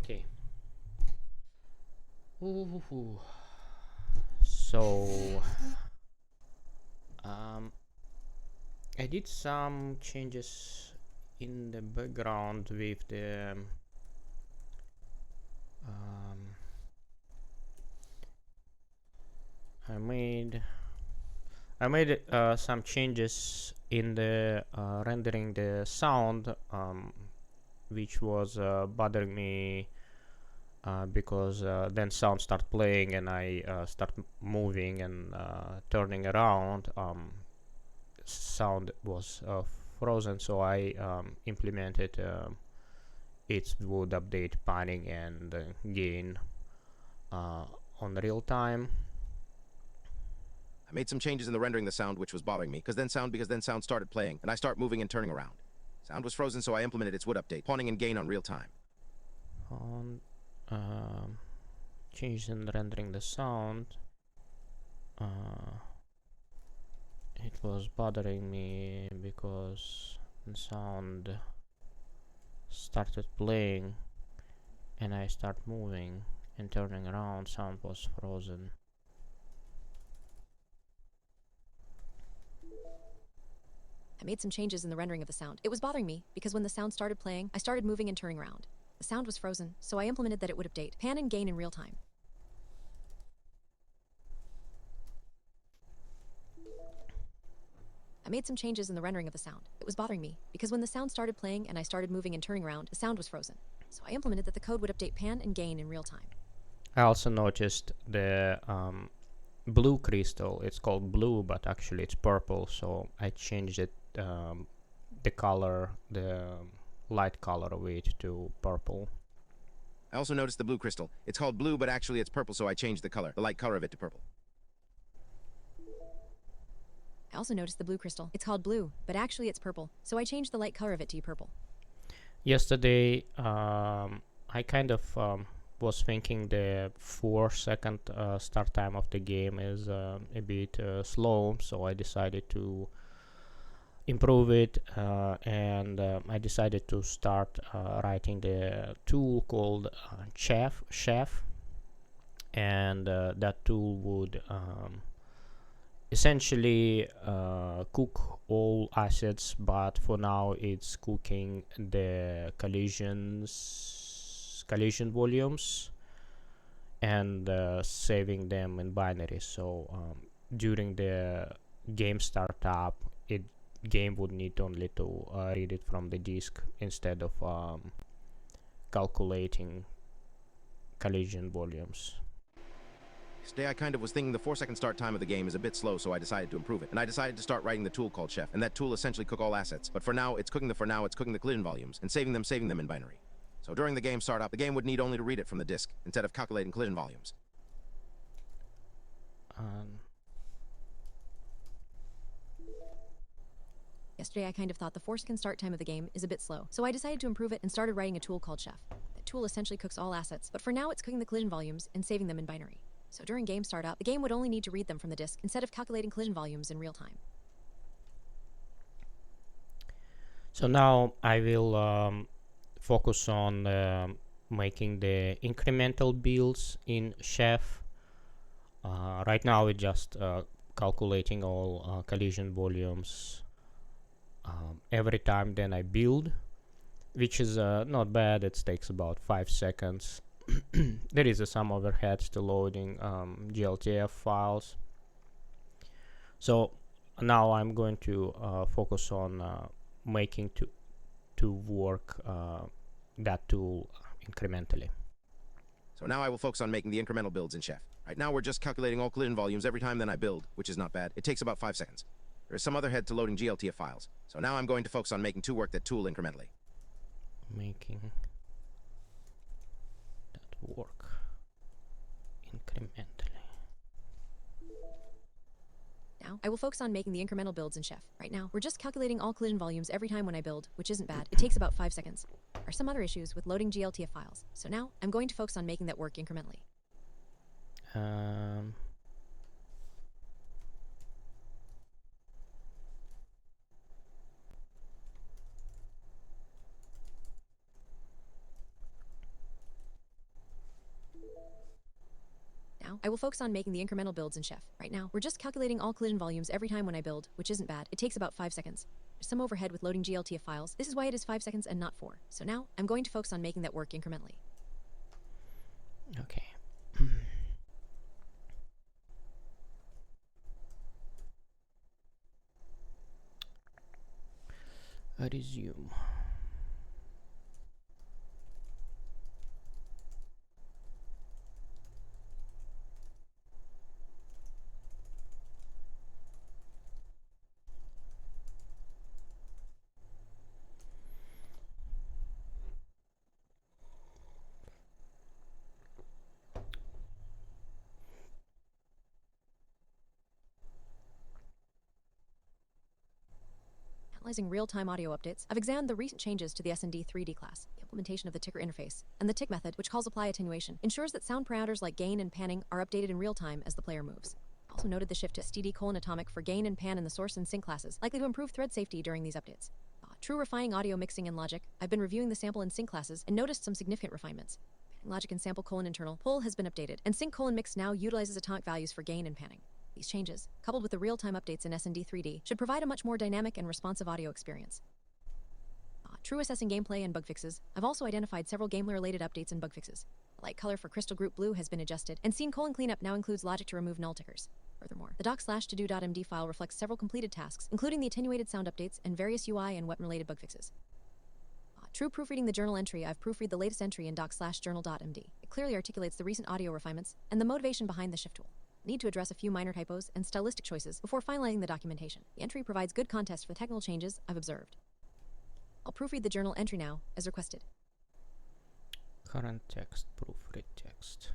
Okay. Ooh. So, um, I did some changes in the background with the um, I made some changes in the rendering the sound, which was bothering me because then sound start playing and I start moving and turning around. Sound was frozen, so I implemented its would update panning and gain on real time. I made some changes in the rendering the sound, which was bothering me, because then sound started playing, and I start moving and turning around. Sound was frozen, so I implemented its would update, pawning and gain on real time. On change in rendering the sound. It was bothering me because the sound started playing and I start moving and turning around. Sound was frozen. I made some changes in the rendering of the sound. It was bothering me because when the sound started playing, I started moving and turning around. The sound was frozen, so I implemented that it would update, pan and gain in real time. I made some changes in the rendering of the sound. It was bothering me because when the sound started playing and I started moving and turning around, the sound was frozen. So I implemented that the code would update pan and gain in real time. I also noticed the blue crystal. It's called blue, but actually it's purple, so I changed it, the color, the light color of it to purple. I also noticed the blue crystal. It's called blue, but actually it's purple, so I changed the light color of it to purple. I also noticed the blue crystal. It's called blue, but actually it's purple, so I changed the light color of it to purple. Yesterday, I kind of was thinking the 4 second start time of the game is a bit slow, so I decided to improve it, and I decided to start writing the tool called chef, and that tool would essentially cook all assets, but for now it's cooking the collision volumes and saving them in binary. So during the game startup, game would need only to read it from the disk instead of calculating collision volumes. Today I kind of was thinking the 4 second start time of the game is a bit slow, so I decided to improve it. And I decided to start writing the tool called Chef, and that tool essentially cook all assets. But for now, it's cooking the collision volumes and saving them in binary. So during the game startup, the game would need only to read it from the disk instead of calculating collision volumes. Yesterday I kind of thought the 4 second start time of the game is a bit slow, so I decided to improve it and started writing a tool called Chef. That tool essentially cooks all assets, but for now it's cooking the collision volumes and saving them in binary. So during game startup, the game would only need to read them from the disk instead of calculating collision volumes in real time. So now I will focus on making the incremental builds in Chef. Right now it's just calculating all collision volumes every time then I build, which is not bad. It takes about 5 seconds. There is some overhead to loading GLTF files. So now I'm going to focus on making to work that tool incrementally. So now I will focus on making the incremental builds in Chef. Right now we're just calculating all collision volumes every time then I build, which is not bad. It takes about 5 seconds. There is some other head to loading GLTF files. So now I'm going to focus on making that tool incrementally. Making that work incrementally. Now, I will focus on making the incremental builds in Chef. Right now, we're just calculating all collision volumes every time when I build, which isn't bad. It takes about 5 seconds. There are some other issues with loading GLTF files. So now, I'm going to focus on making that work incrementally. I will focus on making the incremental builds in Chef. Right now, we're just calculating all collision volumes every time when I build, which isn't bad. It takes about 5 seconds. There's some overhead with loading GLTF files. This is why it is 5 seconds and not 4. So now, I'm going to focus on making that work incrementally. Okay. Resume. Analyzing real-time audio updates, I've examined the recent changes to the SND 3D class. The implementation of the ticker interface and the tick method, which calls apply attenuation, ensures that sound parameters like gain and panning are updated in real time as the player moves. I also noted the shift to STD::atomic for gain and pan in the source and sync classes, likely to improve thread safety during these updates. True refining audio mixing and logic, I've been reviewing the sample and sync classes and noticed some significant refinements. Panning logic and sample::internal pull has been updated, and sync::mix now utilizes atomic values for gain and panning. These changes, coupled with the real-time updates in SND 3D, should provide a much more dynamic and responsive audio experience. True assessing gameplay and bug fixes, I've also identified several gameplay-related updates and bug fixes. The light color for Crystal Group Blue has been adjusted, and scene::cleanup now includes logic to remove null tickers. Furthermore, the doc/todo.md file reflects several completed tasks, including the attenuated sound updates and various UI and weapon-related bug fixes. True proofreading the journal entry, I've proofread the latest entry in doc/journal.md. It clearly articulates the recent audio refinements and the motivation behind the shift tool. Need to address a few minor typos and stylistic choices before finalizing the documentation. The entry provides good context for the technical changes I've observed. I'll proofread the journal entry now, as requested. Current text, proofread text.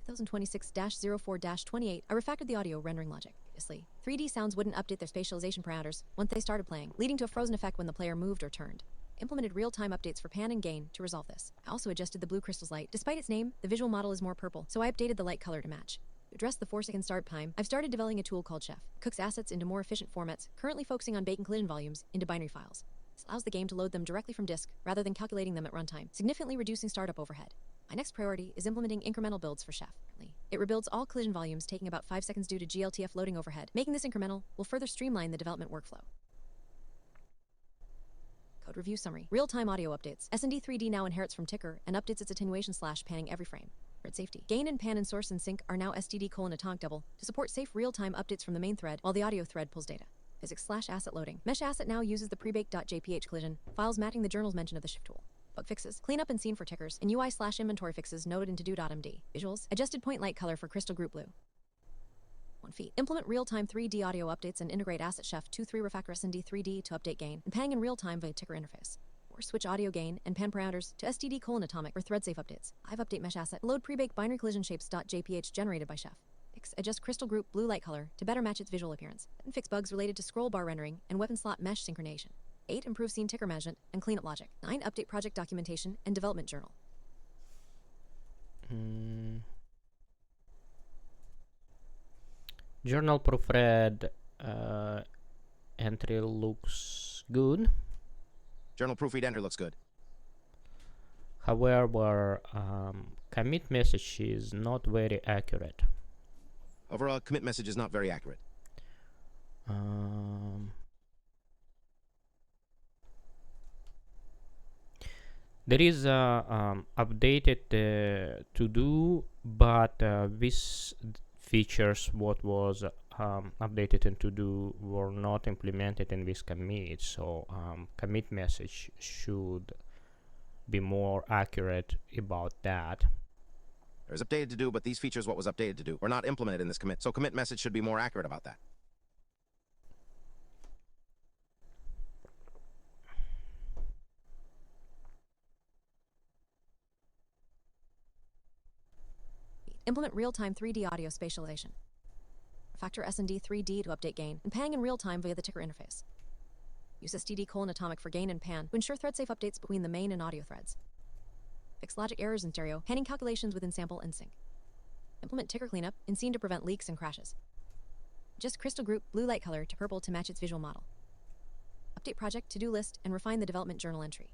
2026-04-28, I refactored the audio rendering logic. Previously, 3D sounds wouldn't update their spatialization parameters once they started playing, leading to a frozen effect when the player moved or turned. Implemented real-time updates for pan and gain to resolve this. I also adjusted the blue crystal's light. Despite its name, the visual model is more purple, so I updated the light color to match. To address the 4-second start time, I've started developing a tool called Chef. It cooks assets into more efficient formats, currently focusing on baking collision volumes into binary files. This allows the game to load them directly from disk, rather than calculating them at runtime, significantly reducing startup overhead. My next priority is implementing incremental builds for Chef. It rebuilds all collision volumes, taking about 5 seconds due to GLTF loading overhead. Making this incremental will further streamline the development workflow. Code review summary. Real-time audio updates. SND 3D now inherits from ticker and updates its attenuation/panning every frame. Thread safety. Gain and pan in source and sync are now STD::atomic double to support safe real-time updates from the main thread while the audio thread pulls data. Physics/asset loading. Mesh asset now uses the prebaked.jph collision files matching the journal's mention of the shift tool. Bug fixes. Cleanup and scene for tickers, and UI/inventory fixes noted in todo.md. Visuals. Adjusted point light color for Crystal Group Blue. 1 feet. Implement real-time 3D audio updates and integrate Asset Chef 2.3 refactor SND 3D to update gain and panning in real time via ticker interface. Or switch audio gain and pan parameters to STD::atomic for thread safe updates. I've update mesh asset. Load prebaked binary collision shapes.jph generated by Chef. Adjust Crystal Group Blue light color to better match its visual appearance. And fix bugs related to scroll bar rendering and weapon slot mesh synchronization. 8. Improve scene ticker management and cleanup logic. 9. Update project documentation and development journal. Journal proofread entry looks good. Journal proofread enter looks good. However, commit message is not very accurate. Overall, commit message is not very accurate. There is a updated to do, but these features what was updated and to do were not implemented in this commit. So commit message should be more accurate about that. There's updated to do, but these features what was updated to do were not implemented in this commit. So commit message should be more accurate about that. Implement real-time 3D audio spatialization. Factor SND 3D to update gain and panning in real time via the ticker interface. Use STD::atomic for gain and pan to ensure thread safe updates between the main and audio threads. Fix logic errors in stereo, panning calculations within sample and sync. Implement ticker cleanup in scene to prevent leaks and crashes. Adjust Crystal Group Blue light color to purple to match its visual model. Update project to-do list and refine the development journal entry.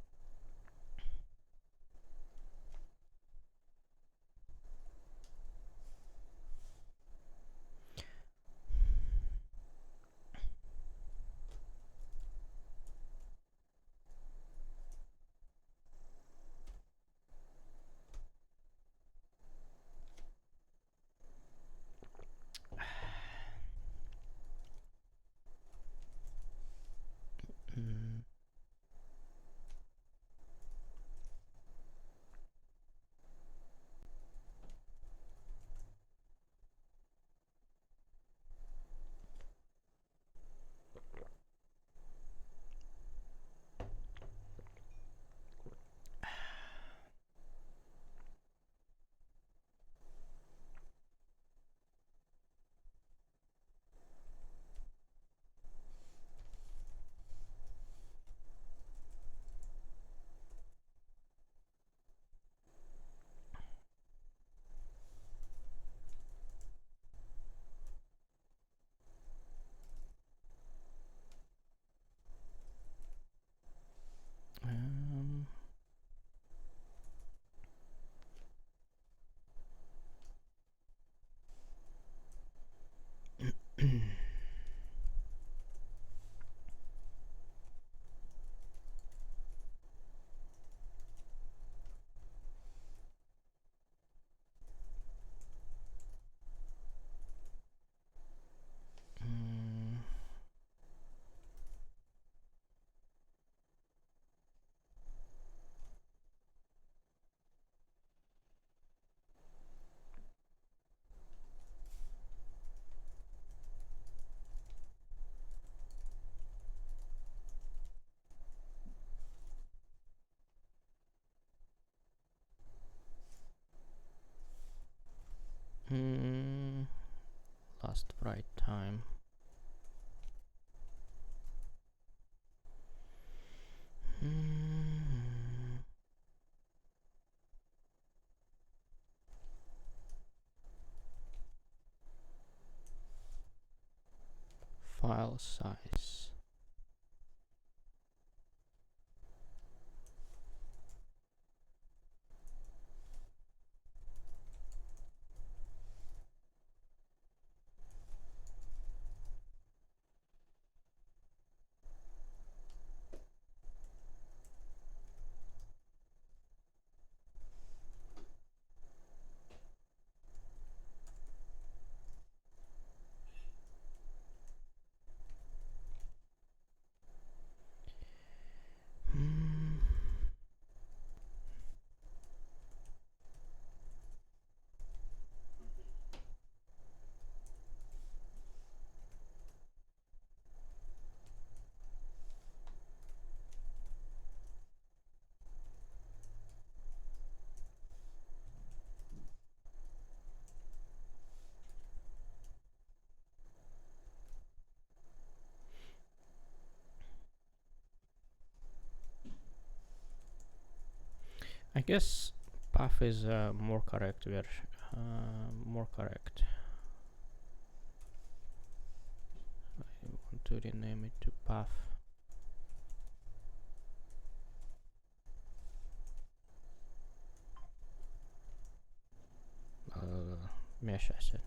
Last write time. File size. I guess path is more correct. More correct. I want to rename it to path. Mesh asset.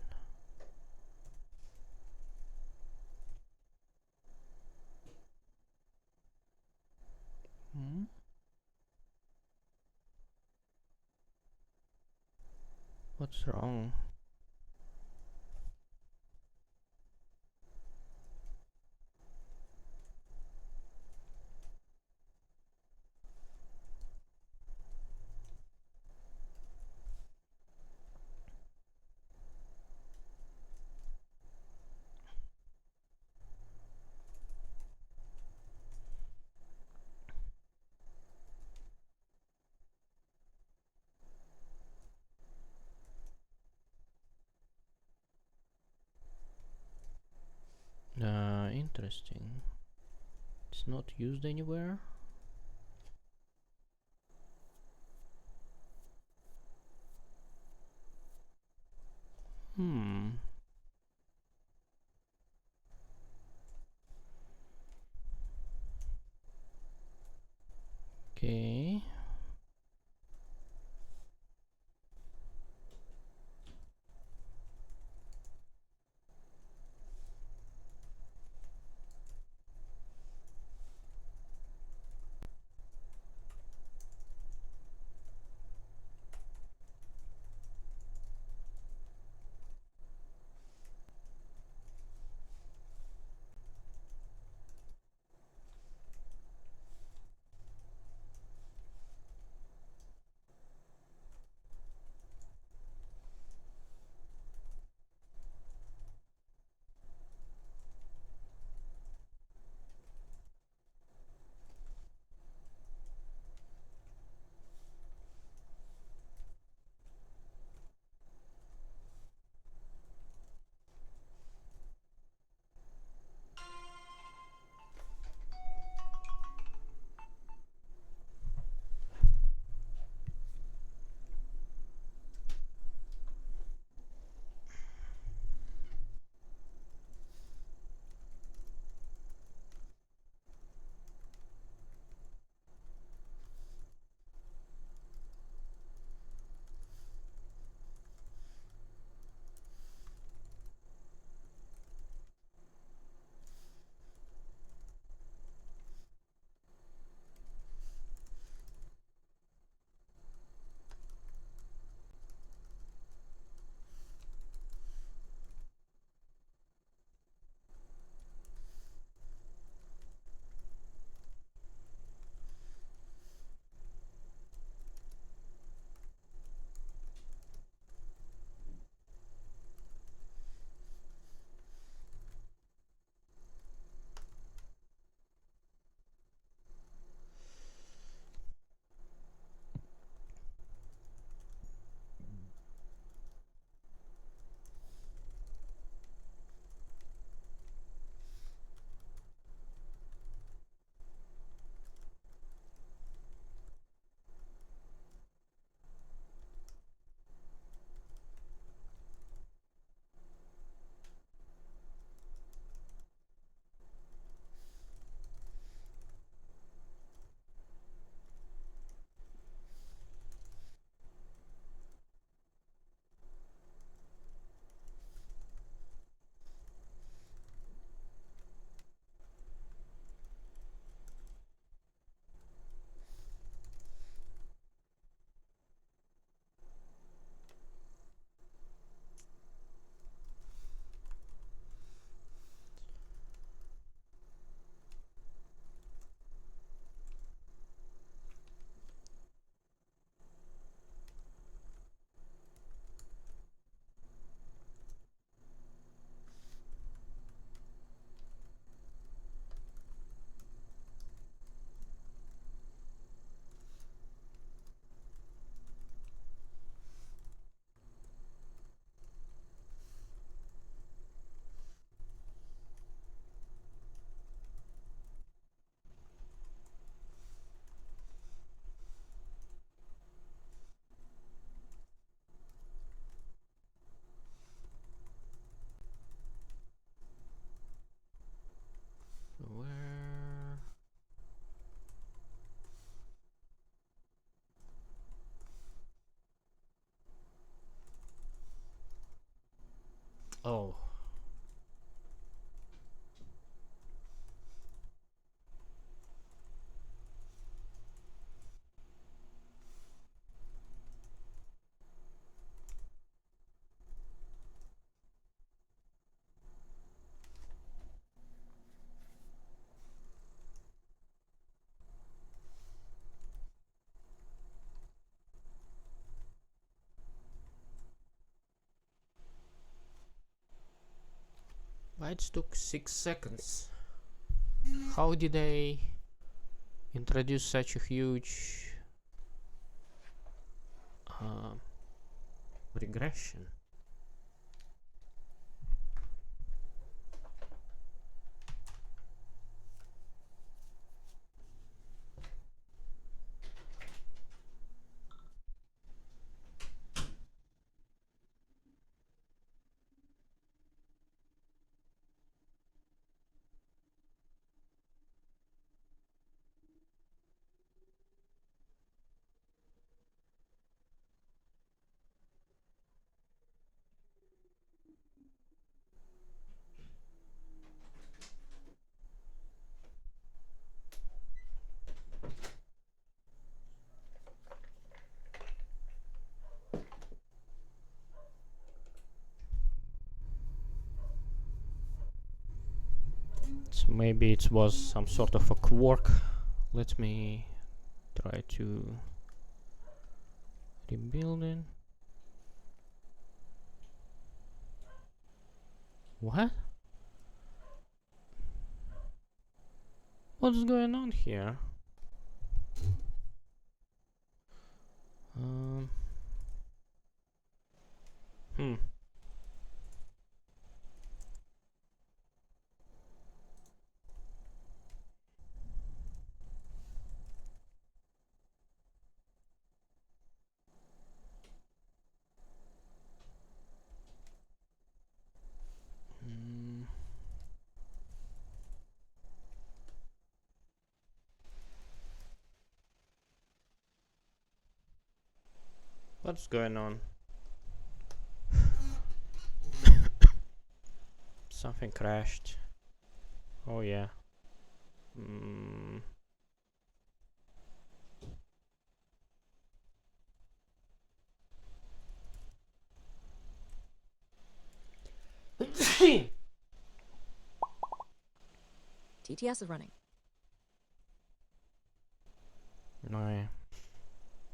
What's wrong? Interesting. It's not used anywhere. Okay. Bytes took 6 seconds. How did they introduce such a huge regression? So maybe it was some sort of a quirk. Let me try to rebuild it. What? What's going on here? Um. Hmm. Hmm. What's going on? Something crashed. Oh yeah. Hmm. TTS is running. No, yeah.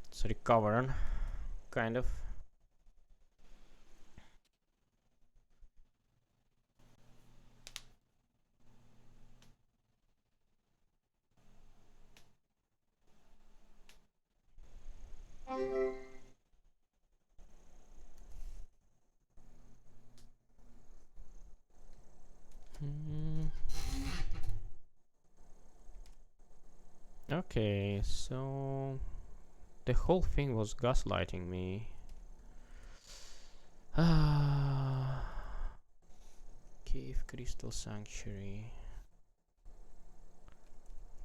It's recovering, kind of. Hmm. Okay, so the whole thing was gaslighting me. Cave Crystal Sanctuary.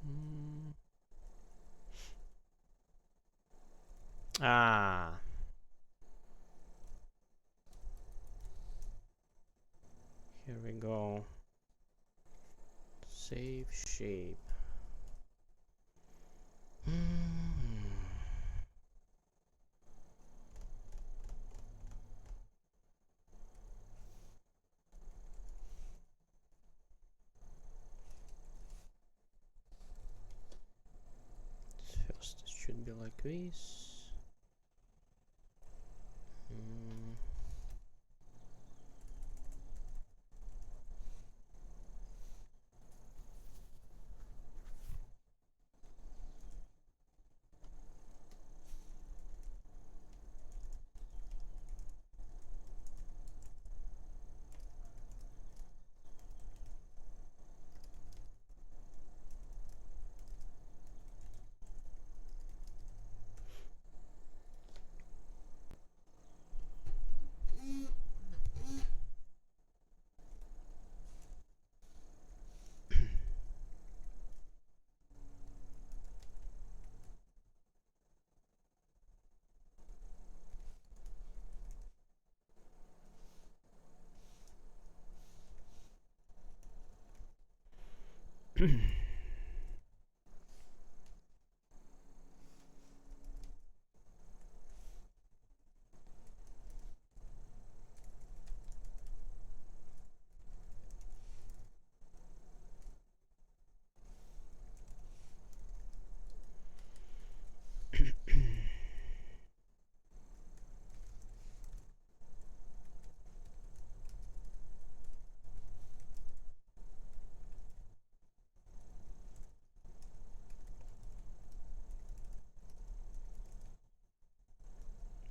Hmm. Ah. Here we go. Save shape. First, it should be like this. Mm.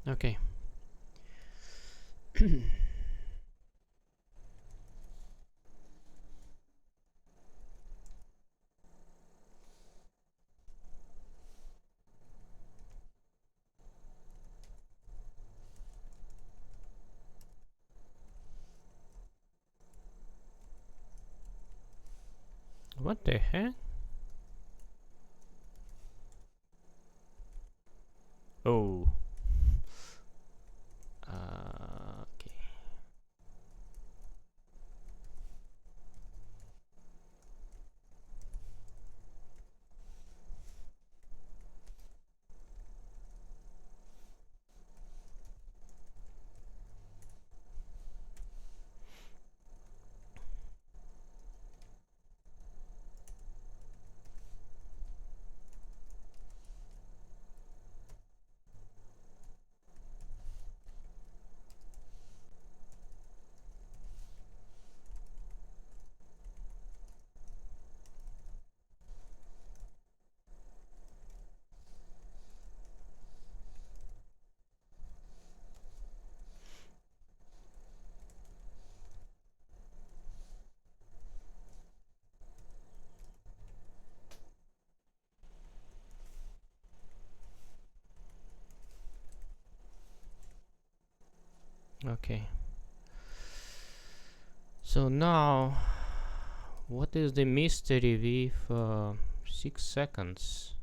Okay. What the heck? Oh. Okay. Okay. So now, what is the mystery with 6 seconds?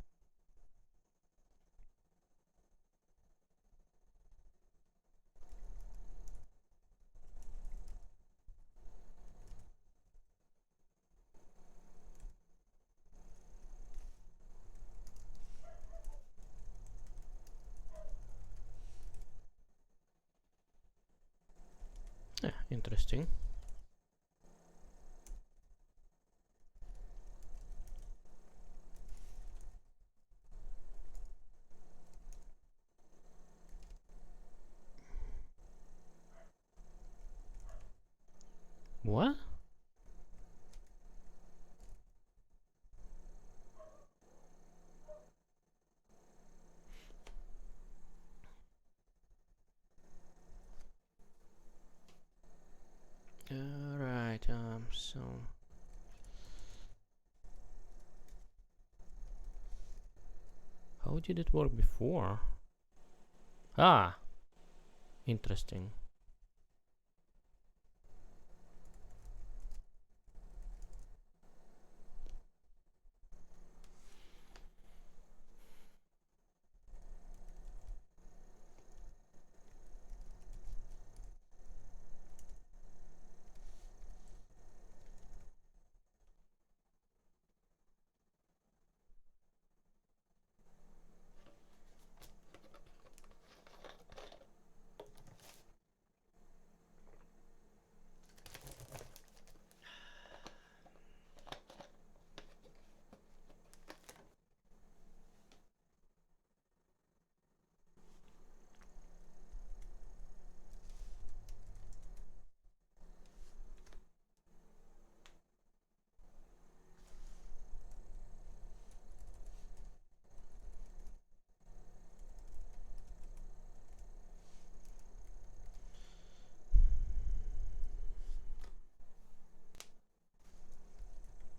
Interesting. What? Alright, so... How did it work before? Ah! Interesting.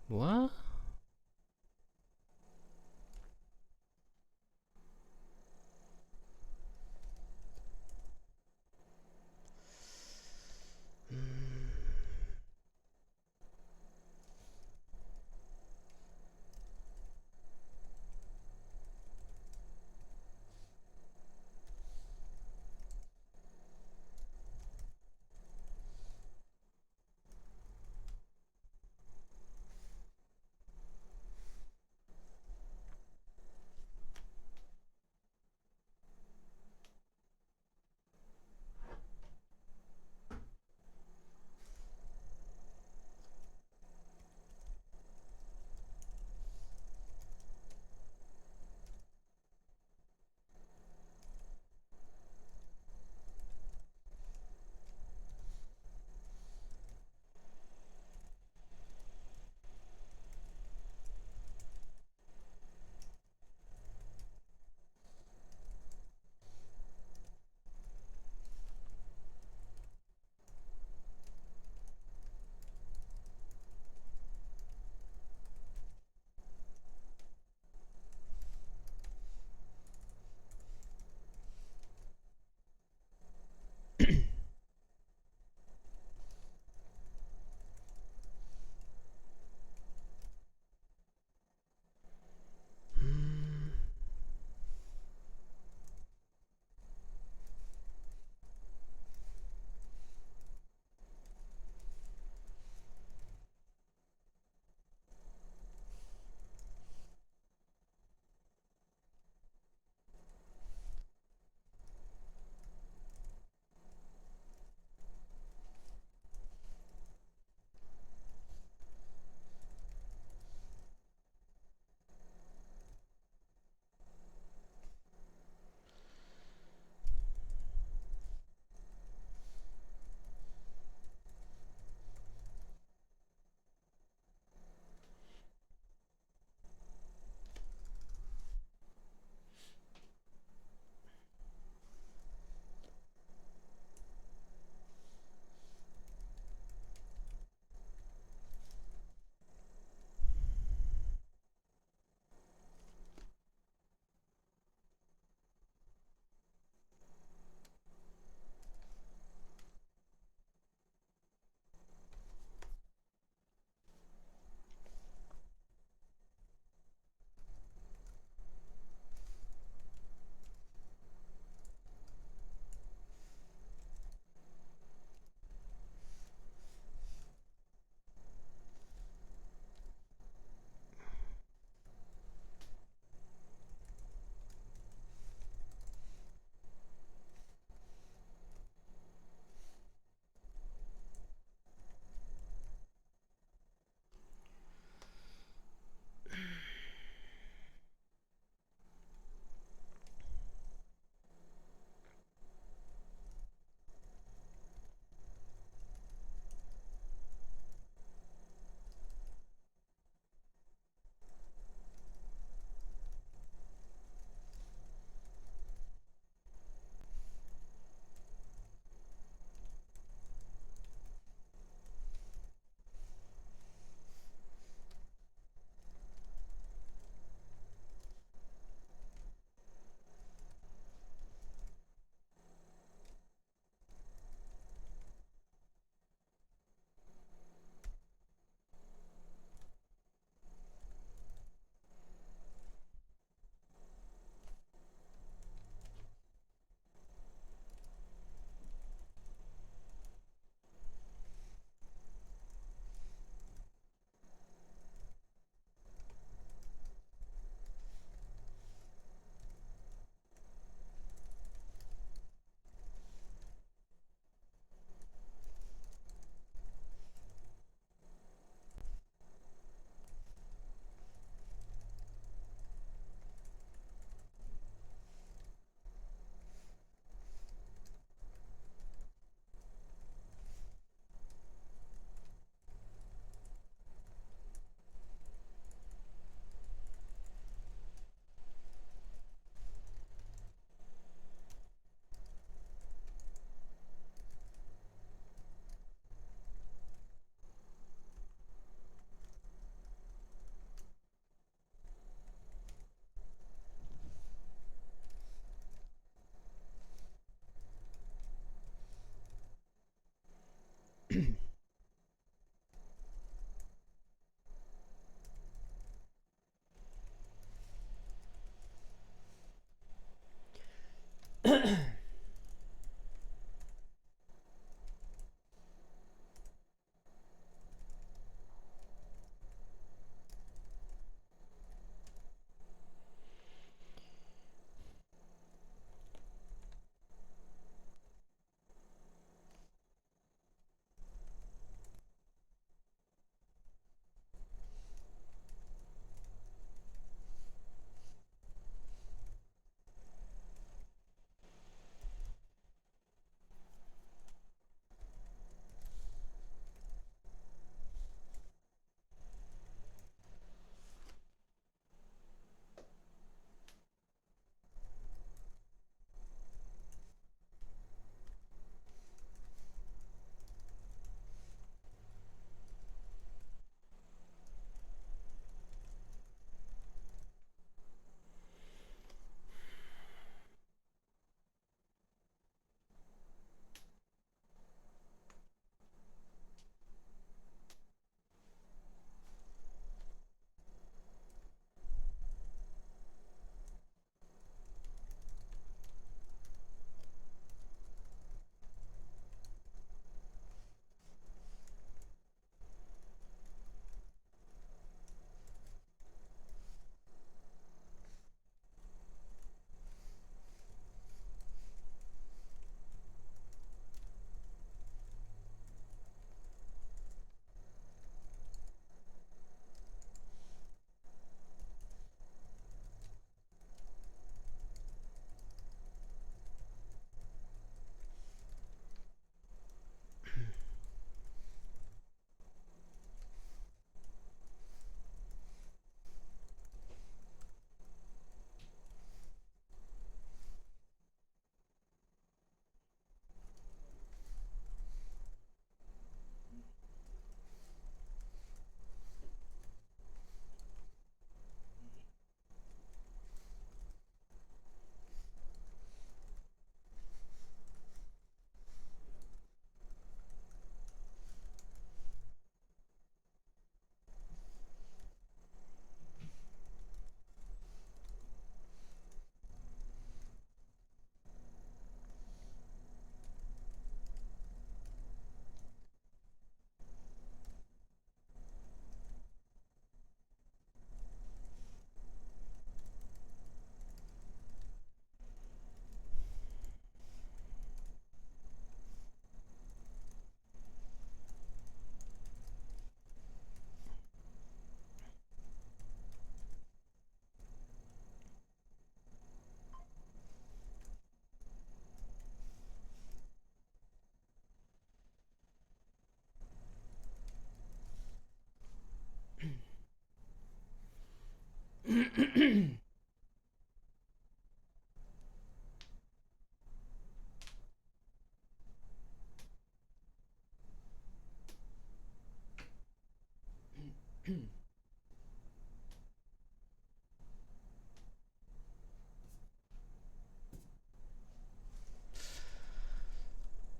What?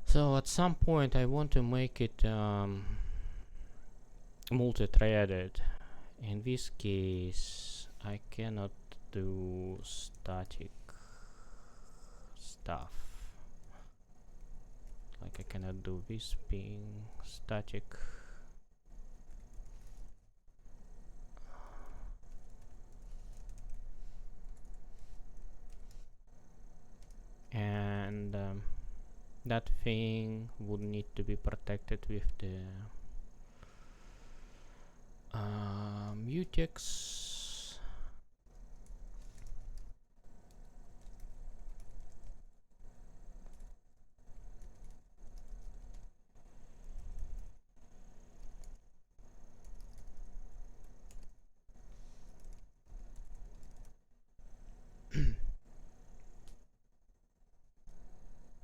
So at some point I want to make it multi-threaded. In this case I cannot do static stuff. Like I cannot do this being static. And that thing would need to be protected with the mutex.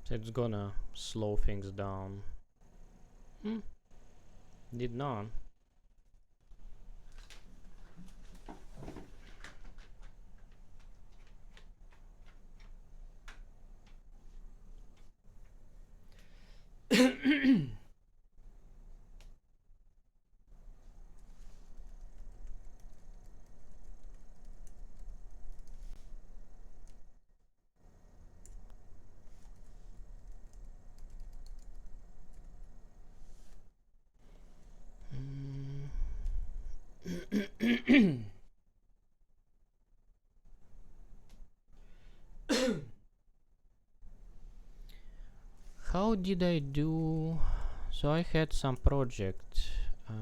So it's gonna slow things down. Did not. did I do? So I had some project. I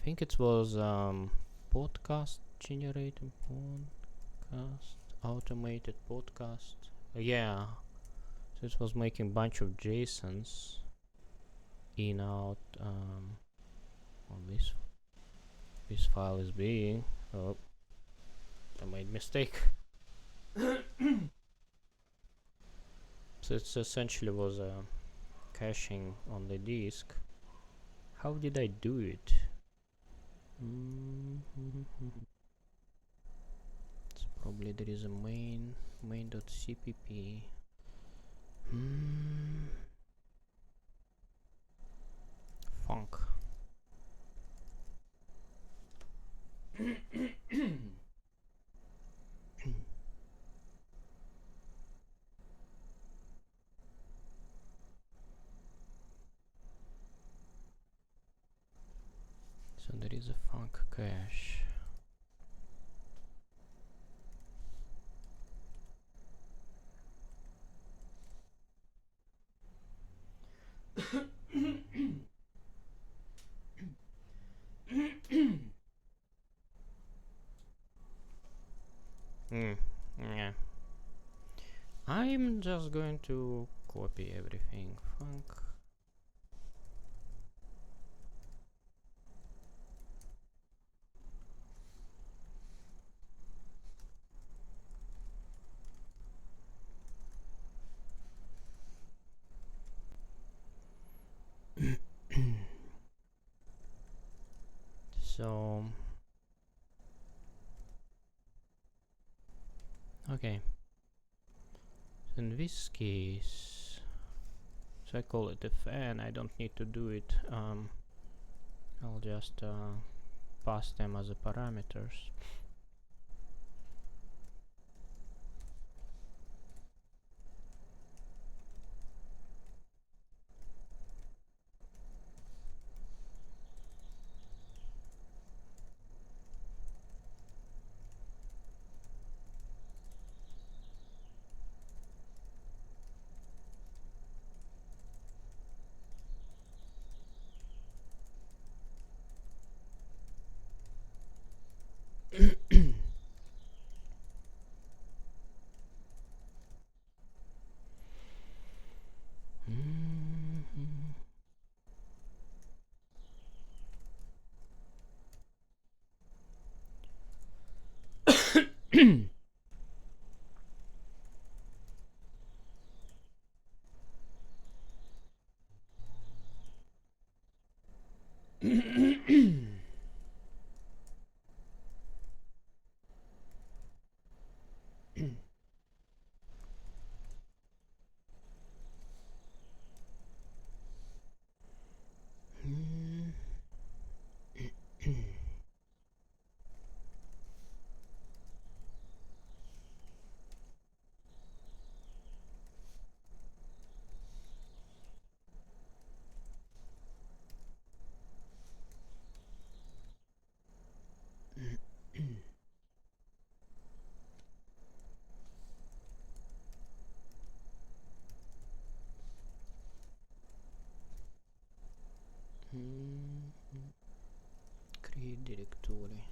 think it was podcast generating podcast, automated podcast. Yeah. So it was making bunch of JSONs in out. On this file is being. Oh, I made mistake. So it essentially was caching on the disk. How did I do it? It's probably there is a main.cpp. Funk. So there is a funk cache. Yeah. I'm just going to copy everything. Funk. So okay. In this case, so I call it a fan. I don't need to do it. I'll just pass them as a parameters. Create directory.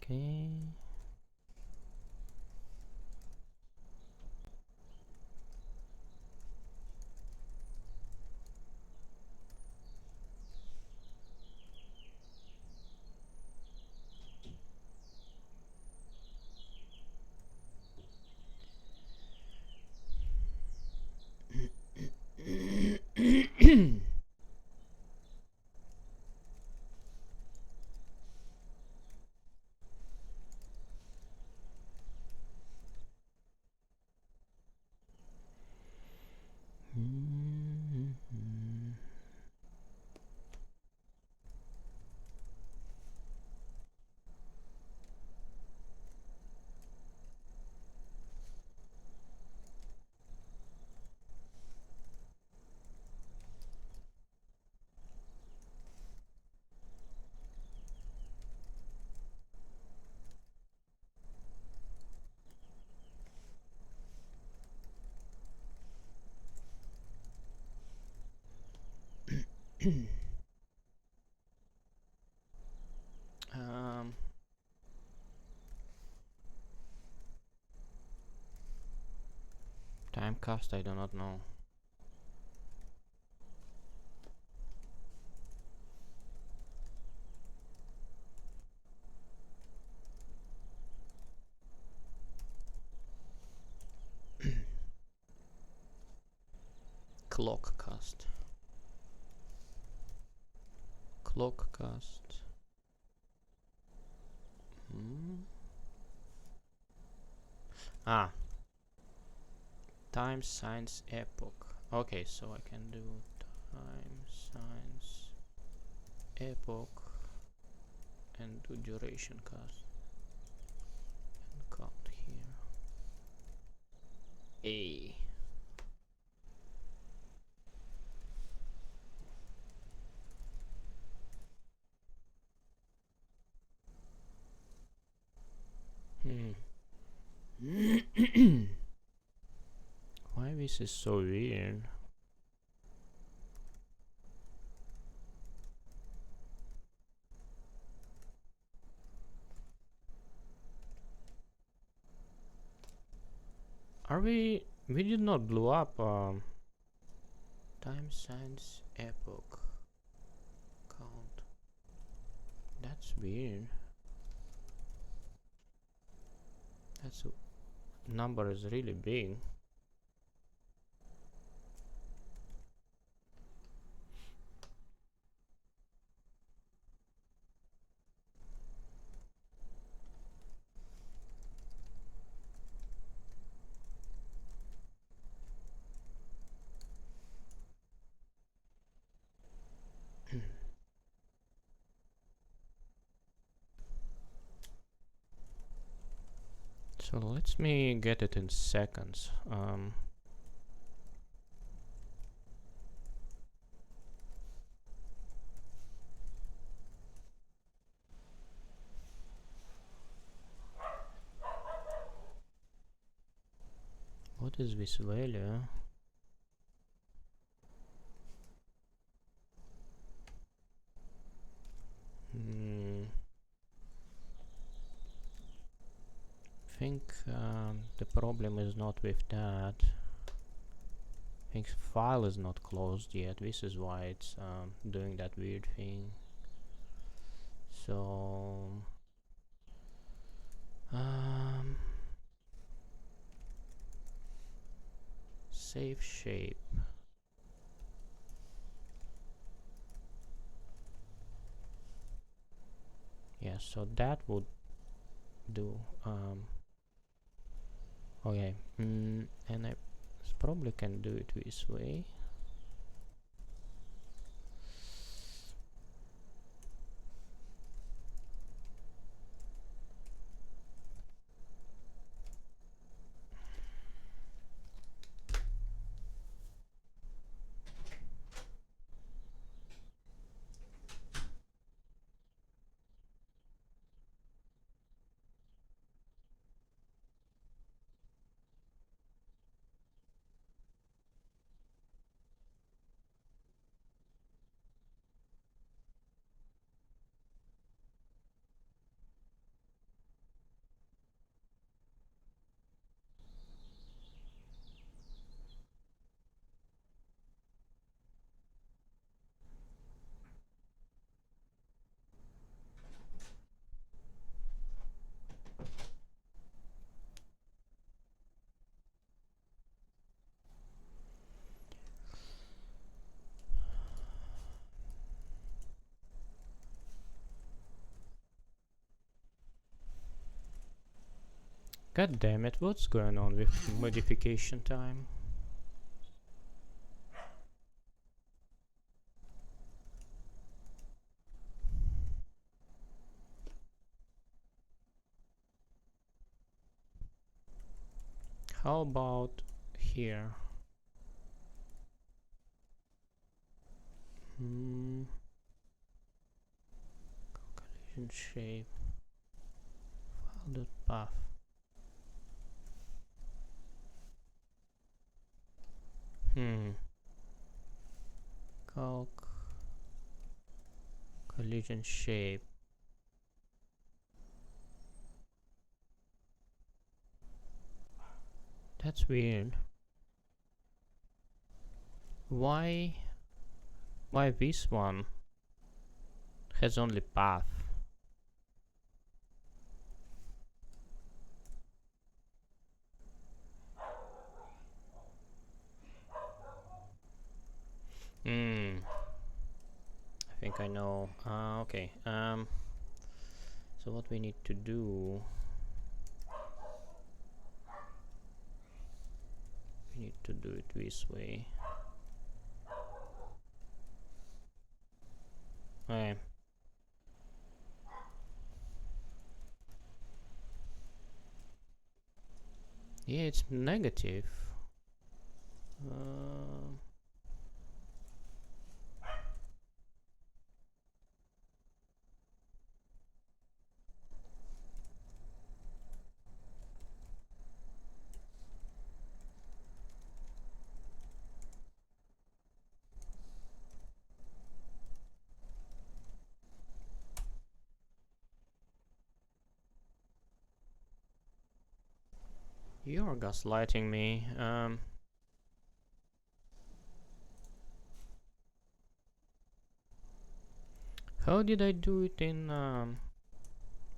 Okay. um, time cost, I do not know. Clock cost. Clock cost. Ah, time science epoch. Okay, so I can do time science epoch and do duration cost and count here. A. Why this is so weird? Are we did not blow up time science epoch count. That's weird. That's number is really big. So let me get it in seconds. What is this value? I think the problem is not with that. I think file is not closed yet. This is why it's doing that weird thing. So save shape. Yeah, so that would do. Okay, and I probably can do it this way. God damn it, what's going on with modification time? How about here? Calculation shape. File.path. Calc collision shape. That's weird. Why this one has only path? I think I know. Okay. So what we need to do? We need to do it this way. Okay. Yeah, it's negative. You're gaslighting me. How did I do it in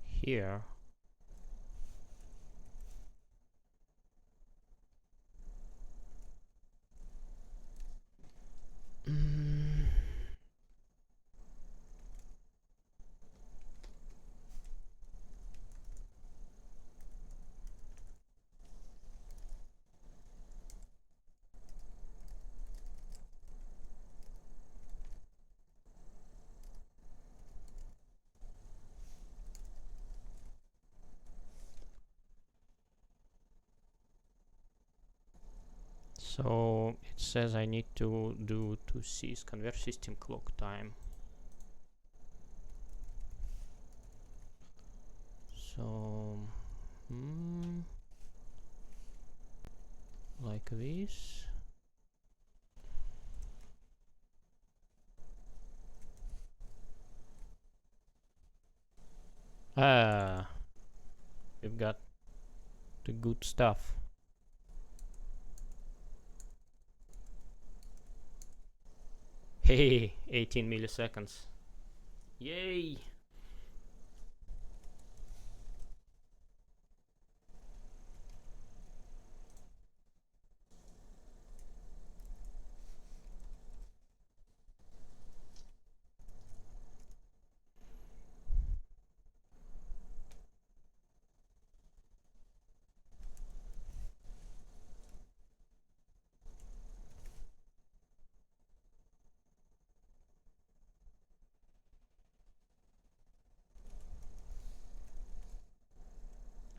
here? So it says I need to do 2Cs, convert system clock time. So like this. We've got the good stuff. Hey, 18 milliseconds. Yay!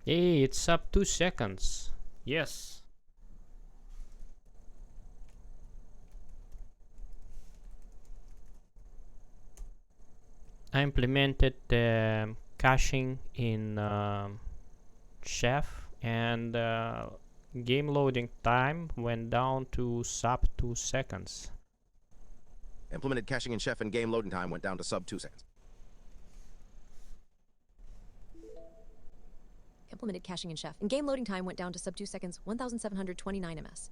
Hey, it's up 2 seconds. Yes. I implemented the caching in Chef, and game loading time went down to sub 2 seconds. Implemented caching in Chef and game loading time went down to sub 2 seconds. Implemented caching in Chef, and game loading time went down to sub 2 seconds, 1,729 ms.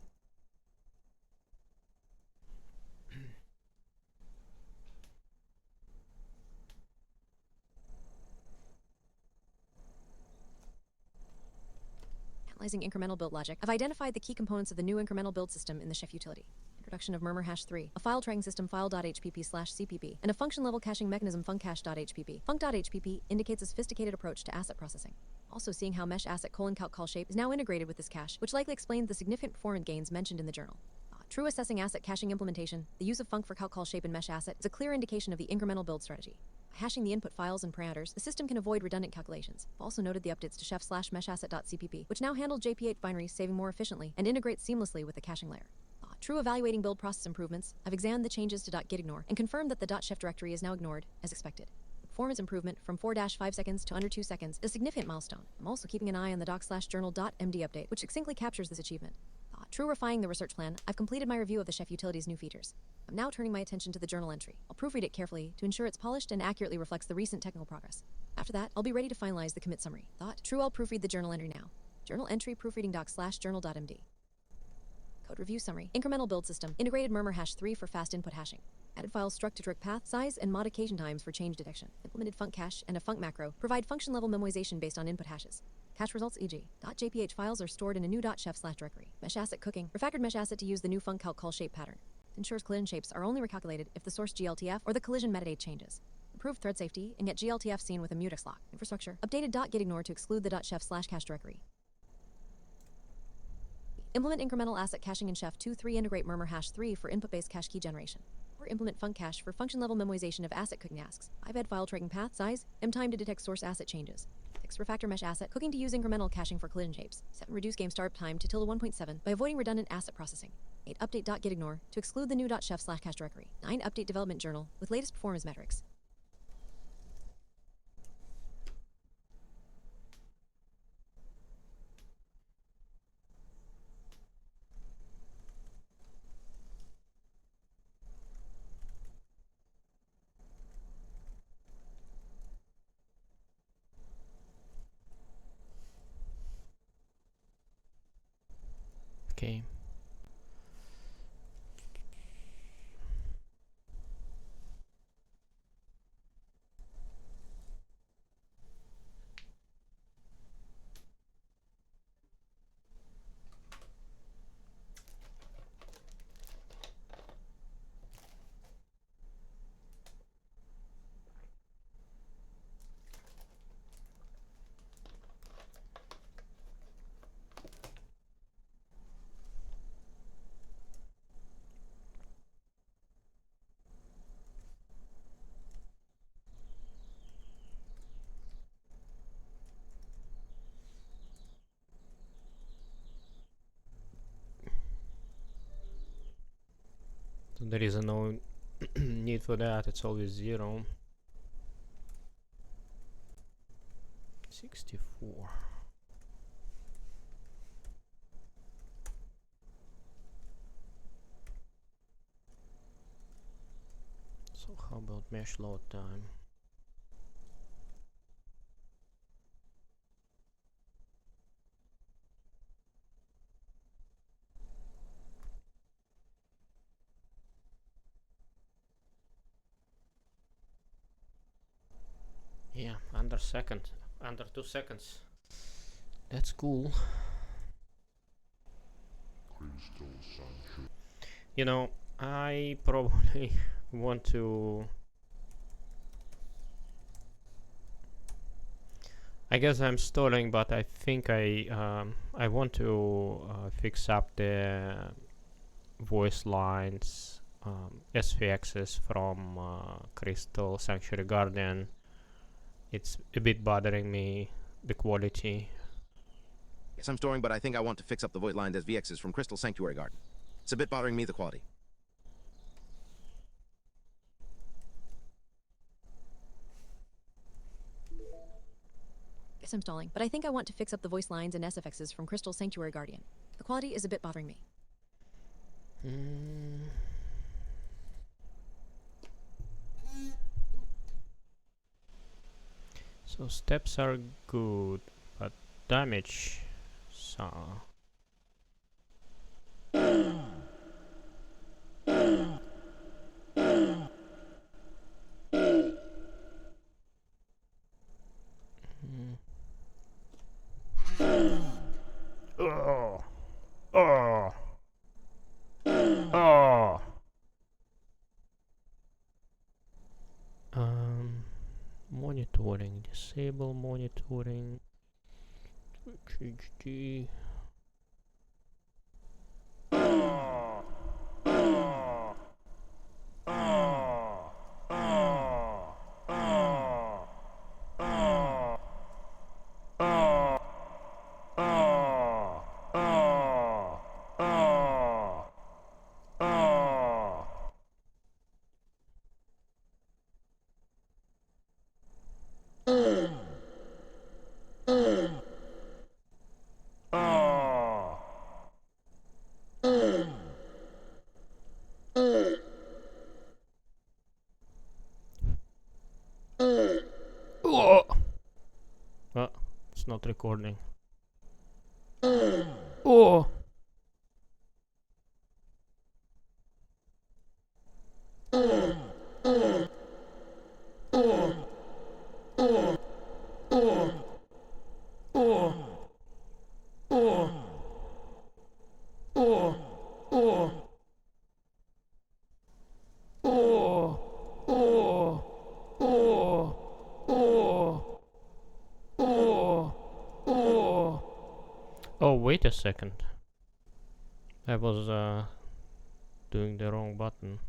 Analyzing incremental build logic, I've identified the key components of the new incremental build system in the Chef utility. Introduction of murmur hash 3, a file tracking system file.hpp/cpp, and a function level caching mechanism funccache.hpp. Func.hpp indicates a sophisticated approach to asset processing. Also seeing how mesh asset calc call shape is now integrated with this cache, which likely explains the significant performance gains mentioned in the journal. True assessing asset caching implementation, the use of func for calc call shape and mesh asset is a clear indication of the incremental build strategy. By hashing the input files and parameters, the system can avoid redundant calculations. I've also noted the updates to chef/meshasset.cpp, which now handle JP8 binaries, saving more efficiently and integrates seamlessly with the caching layer. True evaluating build process improvements, I've examined the changes to .gitignore and confirmed that the .chef directory is now ignored, as expected. Performance improvement from 4-5 seconds to under 2 seconds is a significant milestone. I'm also keeping an eye on the doc/journal.md update, which succinctly captures this achievement. True refining the research plan, I've completed my review of the Chef Utility's new features. I'm now turning my attention to the journal entry. I'll proofread it carefully to ensure it's polished and accurately reflects the recent technical progress. After that, I'll be ready to finalize the commit summary. Thought, True, I'll proofread the journal entry now. Journal entry proofreading doc/journal.md. Code review summary. Incremental build system. Integrated murmur hash 3 for fast input hashing. Added files struct to direct path, size, and modification times for change detection. Implemented func cache and a func macro. Provide function level memoization based on input hashes. Cache results e.g. .jph files are stored in a new .chef/directory. Mesh asset cooking. Refactored mesh asset to use the new funcalc call shape pattern. Ensures collision shapes are only recalculated if the source GLTF or the collision metadata changes. Improved thread safety and get GLTF seen with a mutex lock. Infrastructure. Updated .gitignore to exclude the .chef/cache directory. Implement incremental asset caching in Chef 2.3. Integrate murmur hash 3 for input-based cache key generation. Or implement func cache for function-level memoization of asset cooking asks. IBED file tracking path, size, time to detect source asset changes. Fix refactor mesh asset cooking to use incremental caching for collision shapes. Set and reduce game startup time to -1.7 by avoiding redundant asset processing. 8. Update .gitignore to exclude the new .chef/cache directory. 9. Update development journal with latest performance metrics. Okay. So there is no need for that, it's always 0. 64. So how about mesh load time? Yeah, under 2 seconds. That's cool. You know, I probably want to... I guess I'm stalling, but I think I want to fix up the voice lines SVXs from Crystal Sanctuary Guardian. It's a bit bothering me, the quality. Yes, I'm storing, but I think I want to fix up the void lines as VXs from Crystal Sanctuary Garden. It's a bit bothering me, the quality. Guess I'm stalling, but I think I want to fix up the voice lines and SFXs from Crystal Sanctuary Guardian. The quality is a bit bothering me. So steps are good, but damage... So... Oh! Oh! Oh! Monitoring. Disable monitoring. HHD. not recording. Oh! Oh, wait a second. I was doing the wrong button.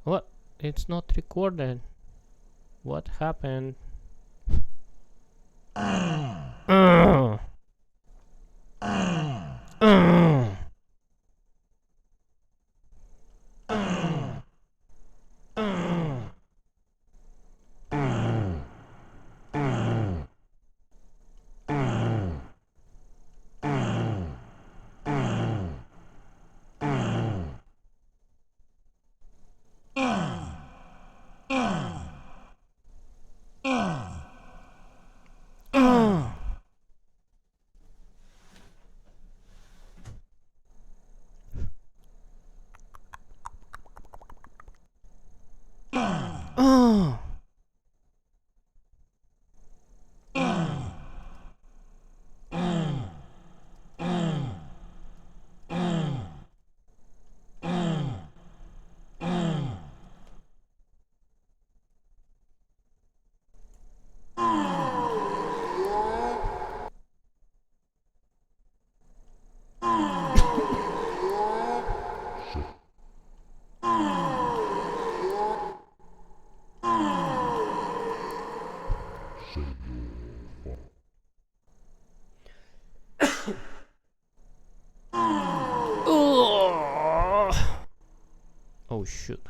What? It's not recorded. What happened? Oh shoot.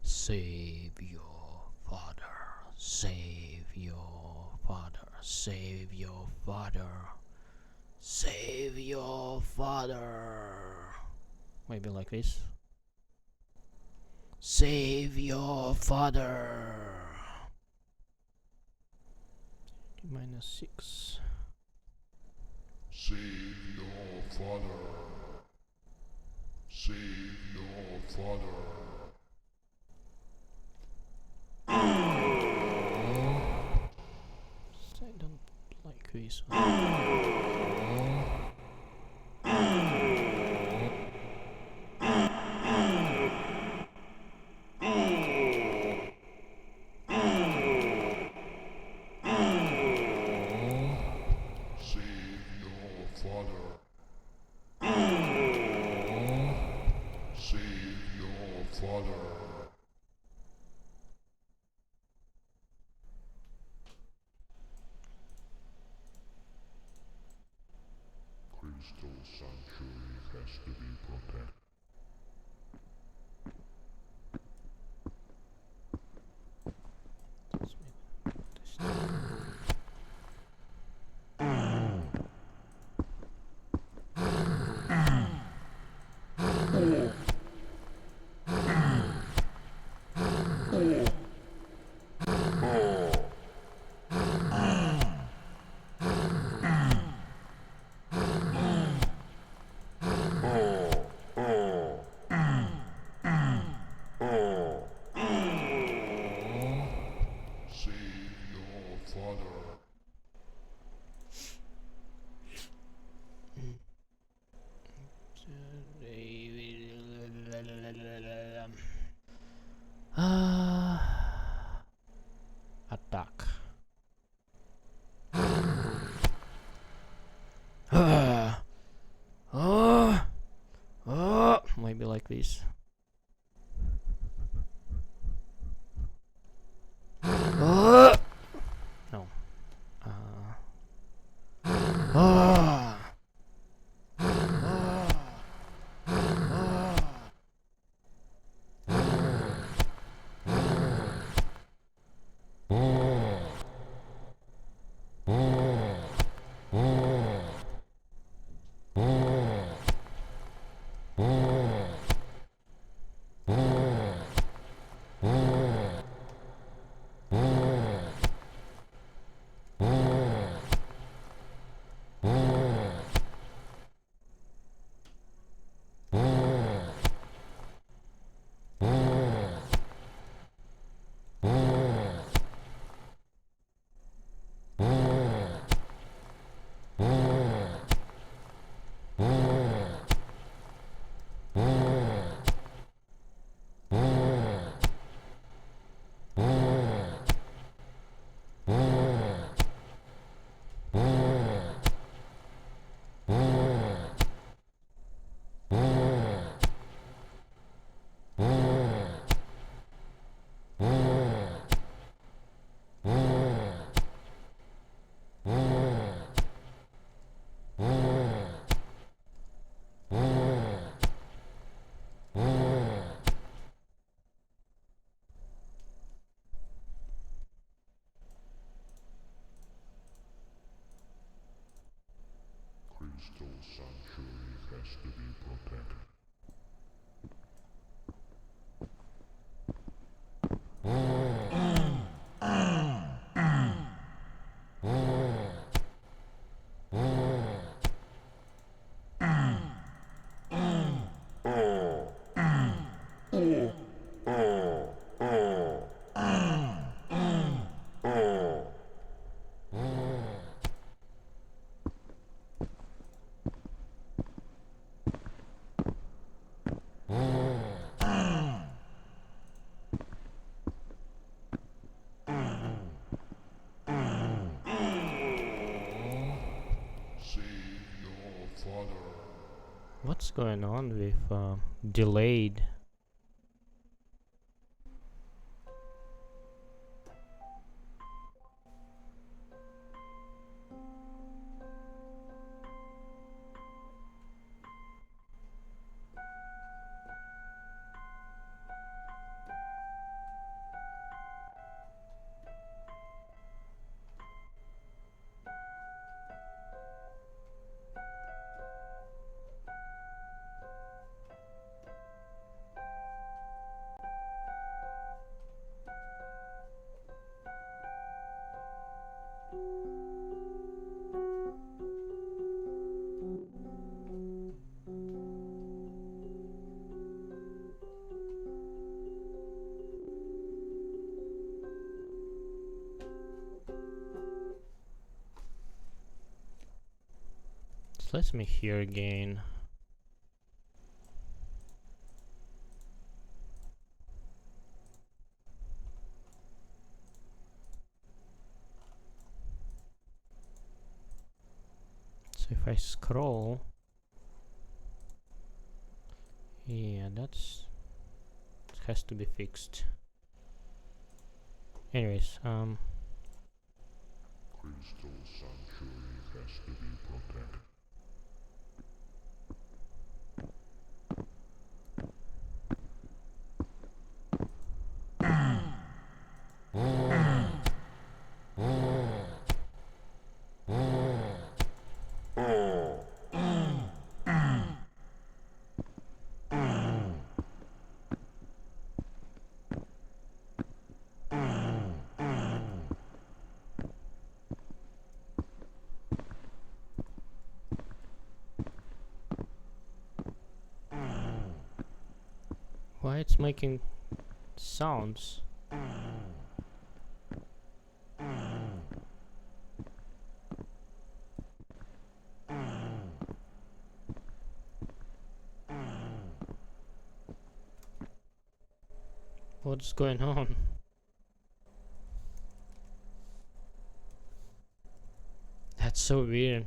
Save your father, save your father, save your father, save your father. Maybe like this. Save your father. -6. Save your father. Save your father. I don't like this. Crystal Sanctuary has to be protected. Let's maybe this. Save your father. Attack. Maybe like this. No. Crystal Sanctuary has to be protected. Save your father. What's going on with delayed? So let me hear again. So if I scroll, yeah, it has to be fixed. Anyways, Crystal Sanctuary has to be protected. Why it's making sounds? What's going on? That's so weird.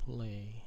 Play.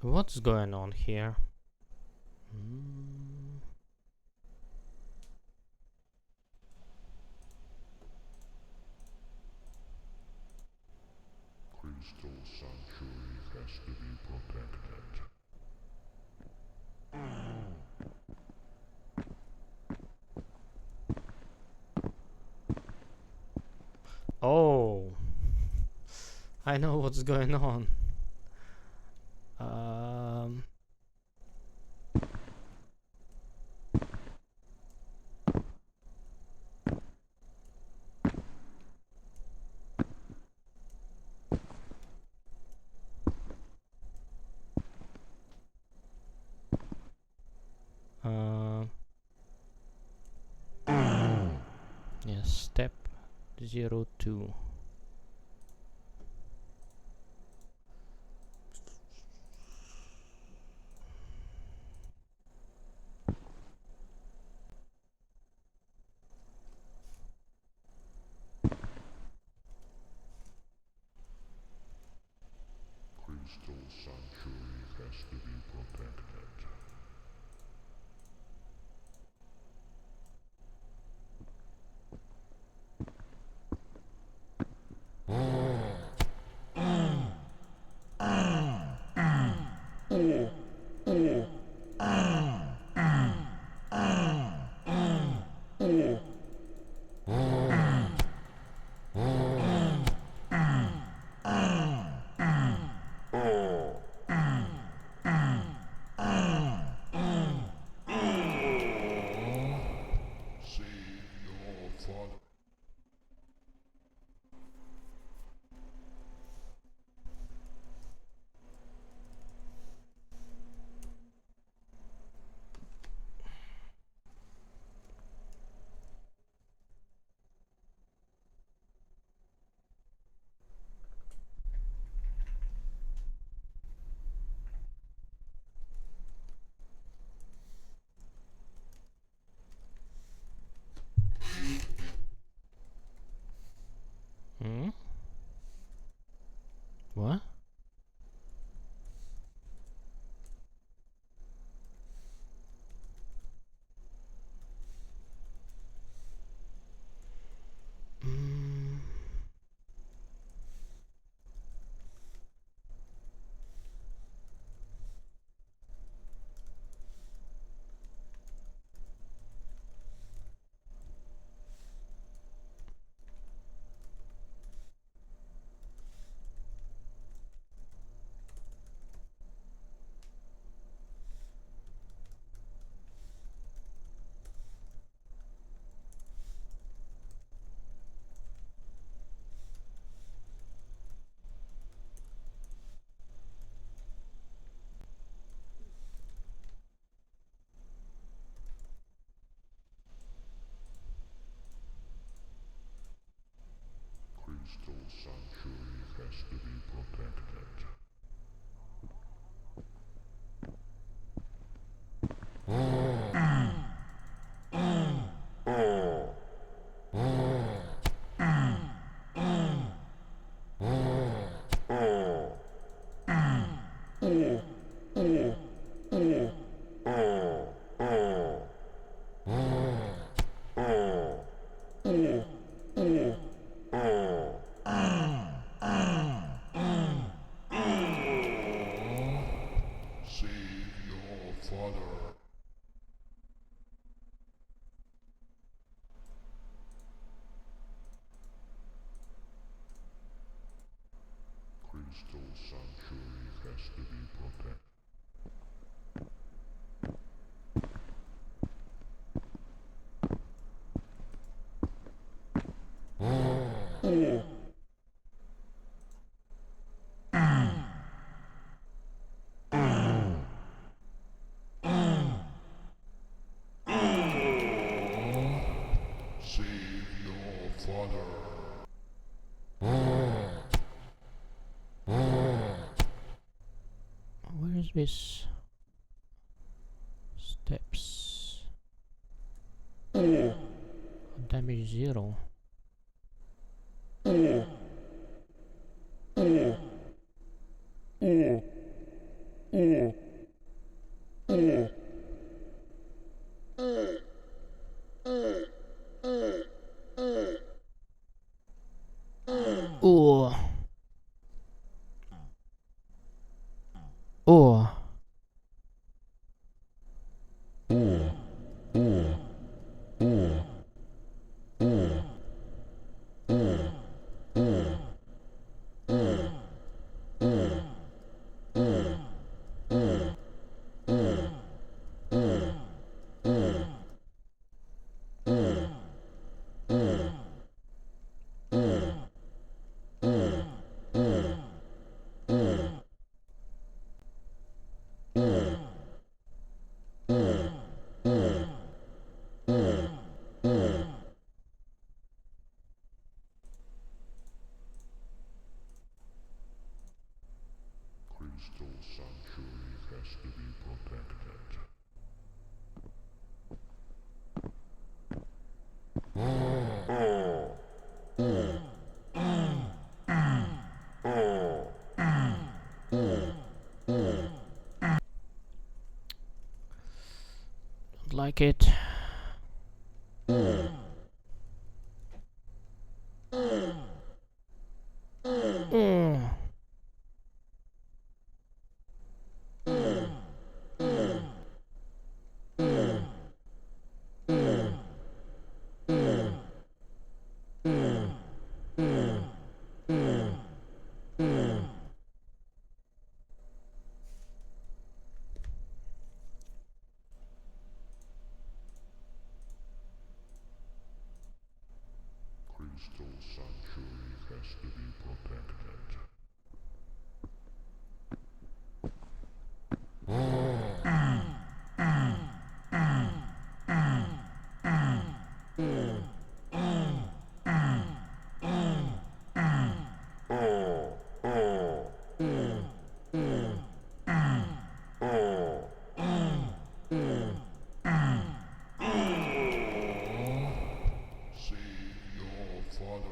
What's going on here? Crystal Sanctuary has to be protected. Oh, I know what's going on. Um, uh, yes, step 02. Crystal Sanctuary has to be protected. Save your father. Crystal Sanctuary has to be protected. Save your father. Crystal Sanctuary has to be protected. Save your father. Where is this? Steps. Damage 0. Oh. Oh. Crystal Sanctuary has to be protected. Don't like it. Crystal Sanctuary has to be protected. Save your father.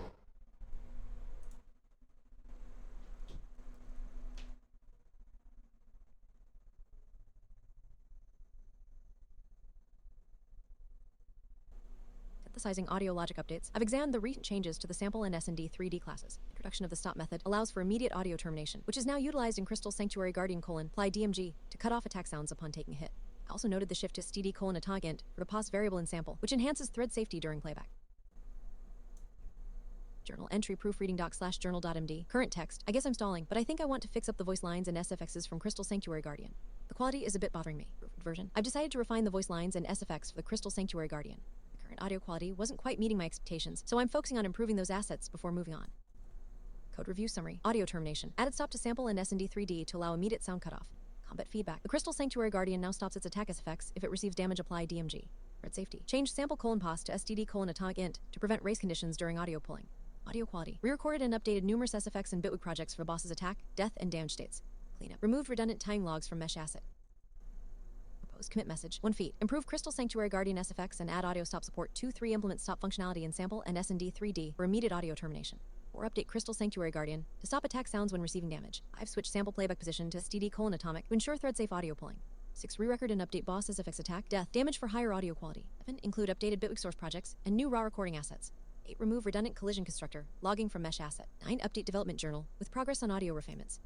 Synthesizing audio logic updates, I've examined the recent changes to the sample and S&D 3D classes. Introduction of the stop method allows for immediate audio termination, which is now utilized in Crystal Sanctuary Guardian: apply DMG to cut off attack sounds upon taking a hit. I also noted the shift to std: atog int for the pause variable in sample, which enhances thread safety during playback. Journal entry proofreading./journal.md. Current text. I guess I'm stalling, but I think I want to fix up the voice lines and SFXs from Crystal Sanctuary Guardian. The quality is a bit bothering me. Version. I've decided to refine the voice lines and SFX for the Crystal Sanctuary Guardian. The current audio quality wasn't quite meeting my expectations, so I'm focusing on improving those assets before moving on. Code review summary. Audio termination. Added stop to sample and S&D 3D to allow immediate sound cutoff. Combat feedback. The Crystal Sanctuary Guardian now stops its attack effects if it receives damage apply DMG. Thread safety. Change sample: pause to std: atog int to prevent race conditions during audio pulling. Audio quality. Re-recorded and updated numerous SFX and Bitwig projects for boss's attack, death, and damage states. Cleanup. Removed redundant timing logs from mesh asset. Proposed commit message. 1 feat. Improve Crystal Sanctuary Guardian SFX and add audio stop support. 2-3 implement stop functionality in sample and S&D 3D for immediate audio termination. Or update Crystal Sanctuary Guardian to stop attack sounds when receiving damage. I've switched sample playback position to STD::atomic to ensure thread safe audio pulling. 6. Re-record and update boss SFX attack, death, damage for higher audio quality. 7. Include updated Bitwig source projects and new raw recording assets. 8. Remove redundant collision constructor, logging from mesh asset. 9. Update development journal with progress on audio refinements.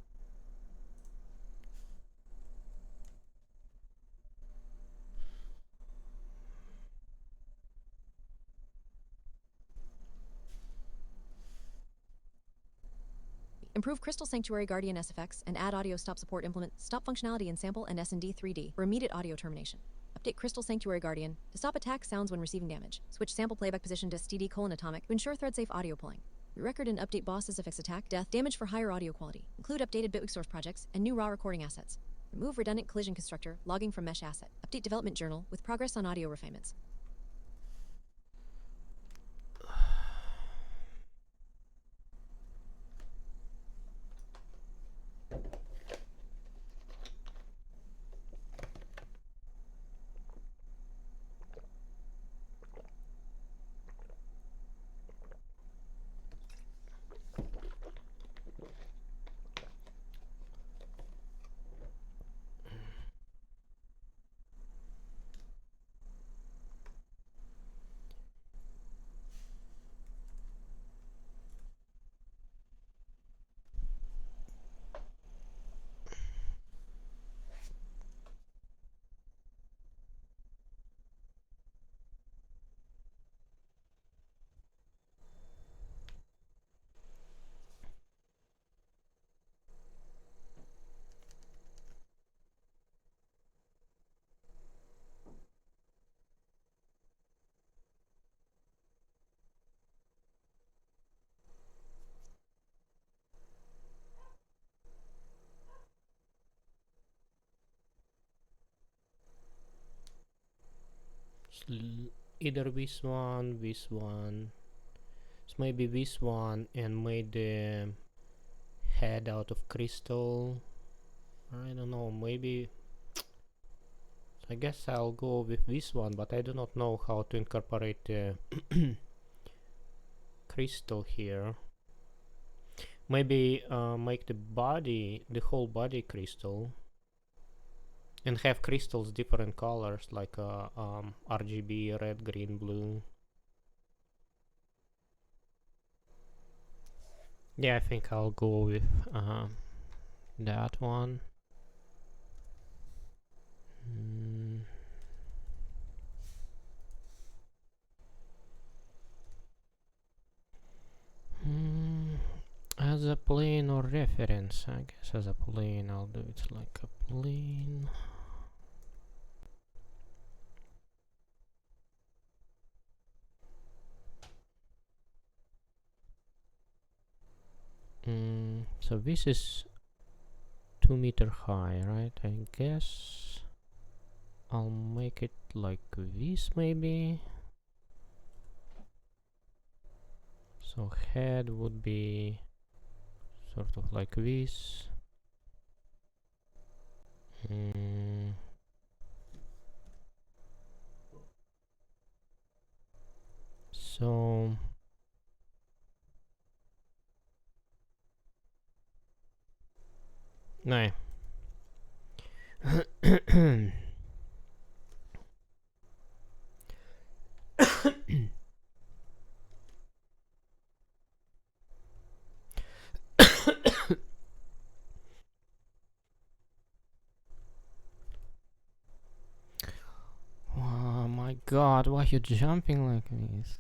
Improve Crystal Sanctuary Guardian SFX and add audio stop support. Implement stop functionality in sample and S&D 3D for immediate audio termination. Update Crystal Sanctuary Guardian to stop attack sounds when receiving damage. Switch sample playback position to STD::atomic to ensure thread safe audio pulling. Re-record and update boss SFX attack, death, damage for higher audio quality. Include updated Bitwig source projects and new raw recording assets. Remove redundant collision constructor, logging from mesh asset. Update development journal with progress on audio refinements. Either this one, this one. So maybe this one and made the head out of crystal. I don't know, maybe. I guess I'll go with this one, but I do not know how to incorporate the crystal here. Maybe make the whole body crystal. And have crystals different colors, like RGB, red, green, blue. Yeah, I think I'll go with that one. As a plane or reference, I guess as a plane, I'll do it like a plane. So this is 2 meter high, right? I guess I'll make it like this, maybe. So head would be sort of like this. So no. Oh my god, why are you jumping like this?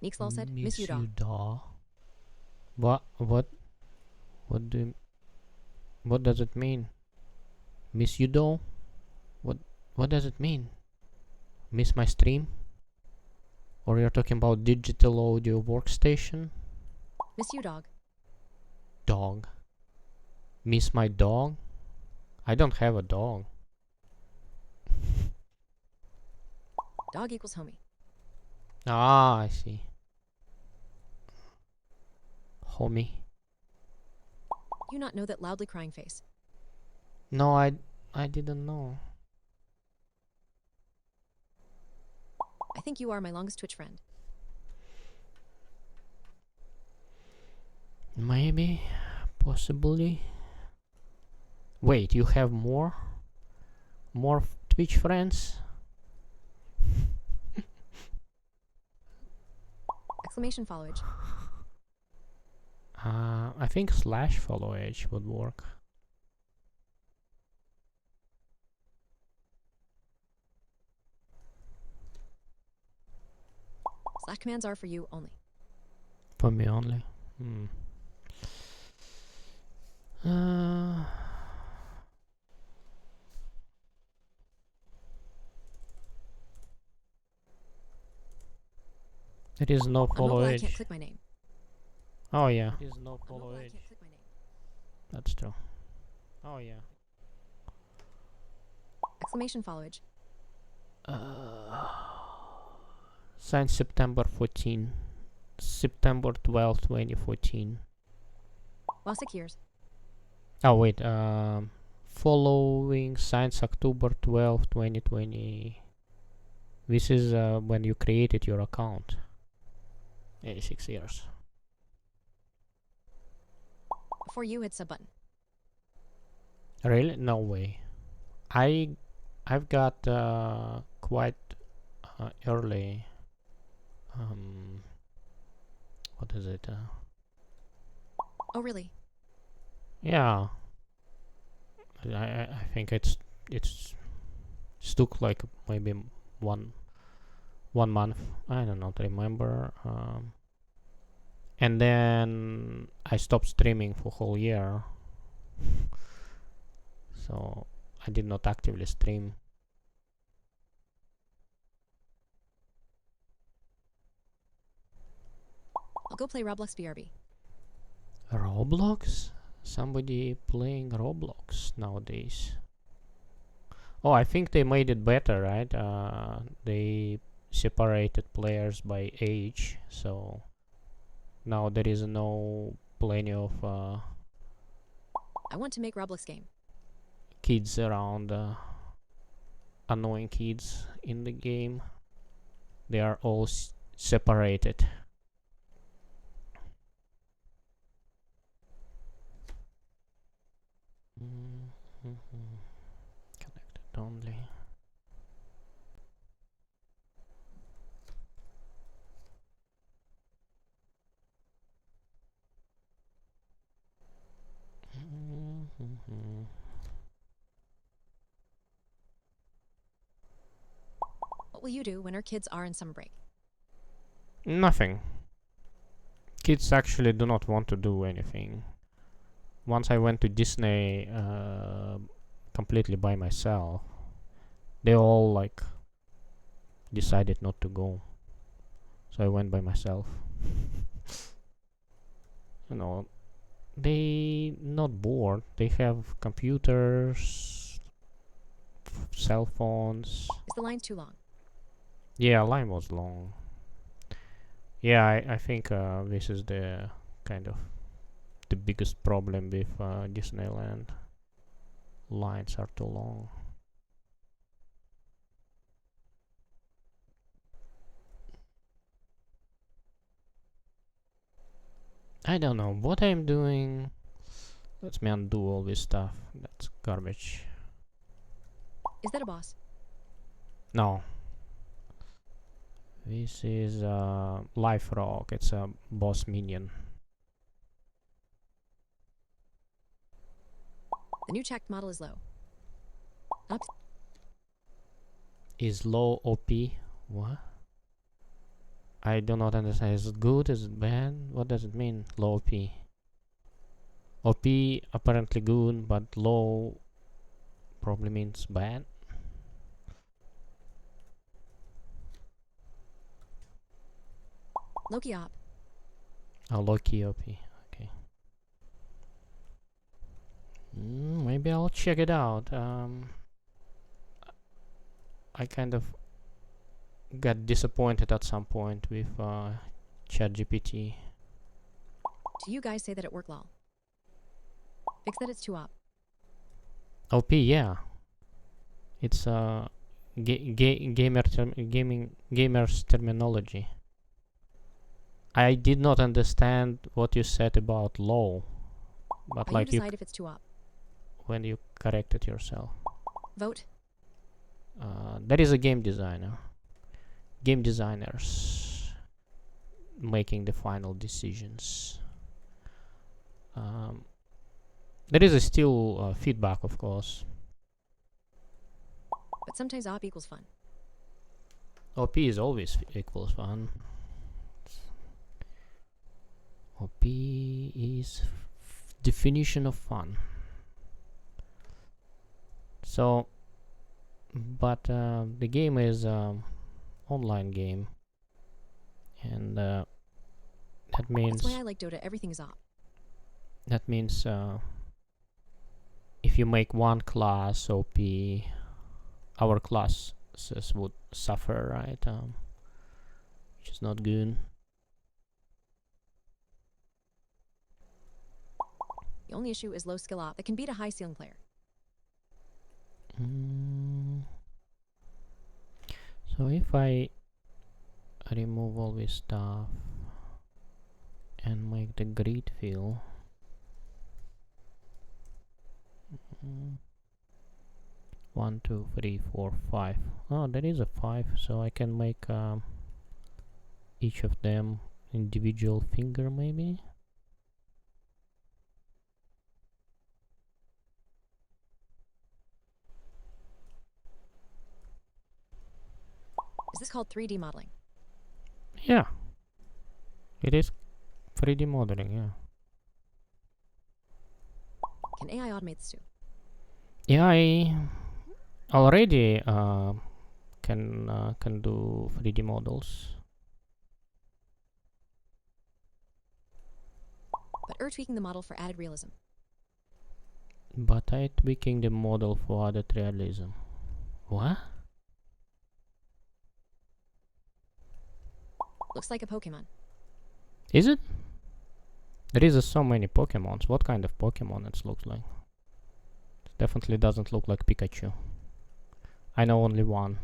Neekslal said, miss you, dog. dog. What? What do? What does it mean? Miss you, dog? What? What does it mean? Miss my stream? Or you're talking about digital audio workstation? Miss you, dog. Dog. Miss my dog? I don't have a dog. Dog equals homie. Ah, I see. Homie. You not know that loudly crying face. No, I didn't know. I think you are my longest Twitch friend. Maybe. Possibly. Wait, you have more? More Twitch friends? Exclamation followage. I think /followage would work. Slash commands are for you only. For me only. There is no On mobile, I can't followage. click my name. Oh yeah. There is no On mobile, I followage. can't click my name. That's true. Oh yeah. Exclamation followage. Signed September 14. September 12, 2014. Wow, 6 years. Oh wait, following signs October 12, 2020. This is when you created your account. 86 years. For you, hit sub button. Really? No way. I've got quite early. What is it? Oh, really? Yeah. I think it's took like maybe one month. I don't know, remember. And then I stopped streaming for whole year. So I did not actively stream. I'll go play Roblox BRB. Roblox? Somebody playing Roblox nowadays. Oh, I think they made it better, right? They separated players by age, so now there is no plenty of I want to make Roblox game. kids around, annoying kids in the game. They are all separated. Connected only. What will you do when our kids are in summer break? Nothing. Kids actually do not want to do anything. Once I went to Disney completely by myself, they all like decided not to go. So I went by myself. You know, they not bored. They have computers, cell phones. Is the line too long? Yeah, line was long. Yeah, I think this is the kind of the biggest problem with Disneyland. Lines are too long. I don't know what I'm doing. Let me undo all this stuff. That's garbage. Is that a boss? No. This is Life Rock. It's a boss minion. The new checked model is low. Up. Is low OP? What? I do not understand. Is it good? Is it bad? What does it mean? Low OP. OP apparently good, but low probably means bad. Loki op. Oh, low key OP. Okay. Maybe I'll check it out. I kind of got disappointed at some point with ChatGPT. Do you guys say that at work, lol? Fix that it's too op. OP, yeah. It's gamers terminology. I did not understand what you said about low, but How like you you decide if it's too op. when you corrected yourself. Vote. There is a game designer. Game designers making the final decisions. There is still feedback, of course. But sometimes op equals fun. OP is always equals fun. OP is definition of fun. So, but the game is online game, and that means That's why I like Dota. Everything is op. that means if you make one class OP, our classes would suffer, right? Which is not good. The only issue is low skill op that can beat a high ceiling player. So if I remove all this stuff and make the grid fill, 1, 2, 3, 4, 5. Oh, there is a 5, so I can make each of them individual finger, maybe. Is this called 3D modeling? Yeah, it is 3D modeling. Yeah. Can AI automate this too? Yeah, I already can do 3D models. But tweaking the model for added realism. But I tweaking the model for added realism. What? Looks like a Pokemon. Is it? There is so many Pokemons. What kind of Pokemon it looks like? It definitely doesn't look like Pikachu. I know only one.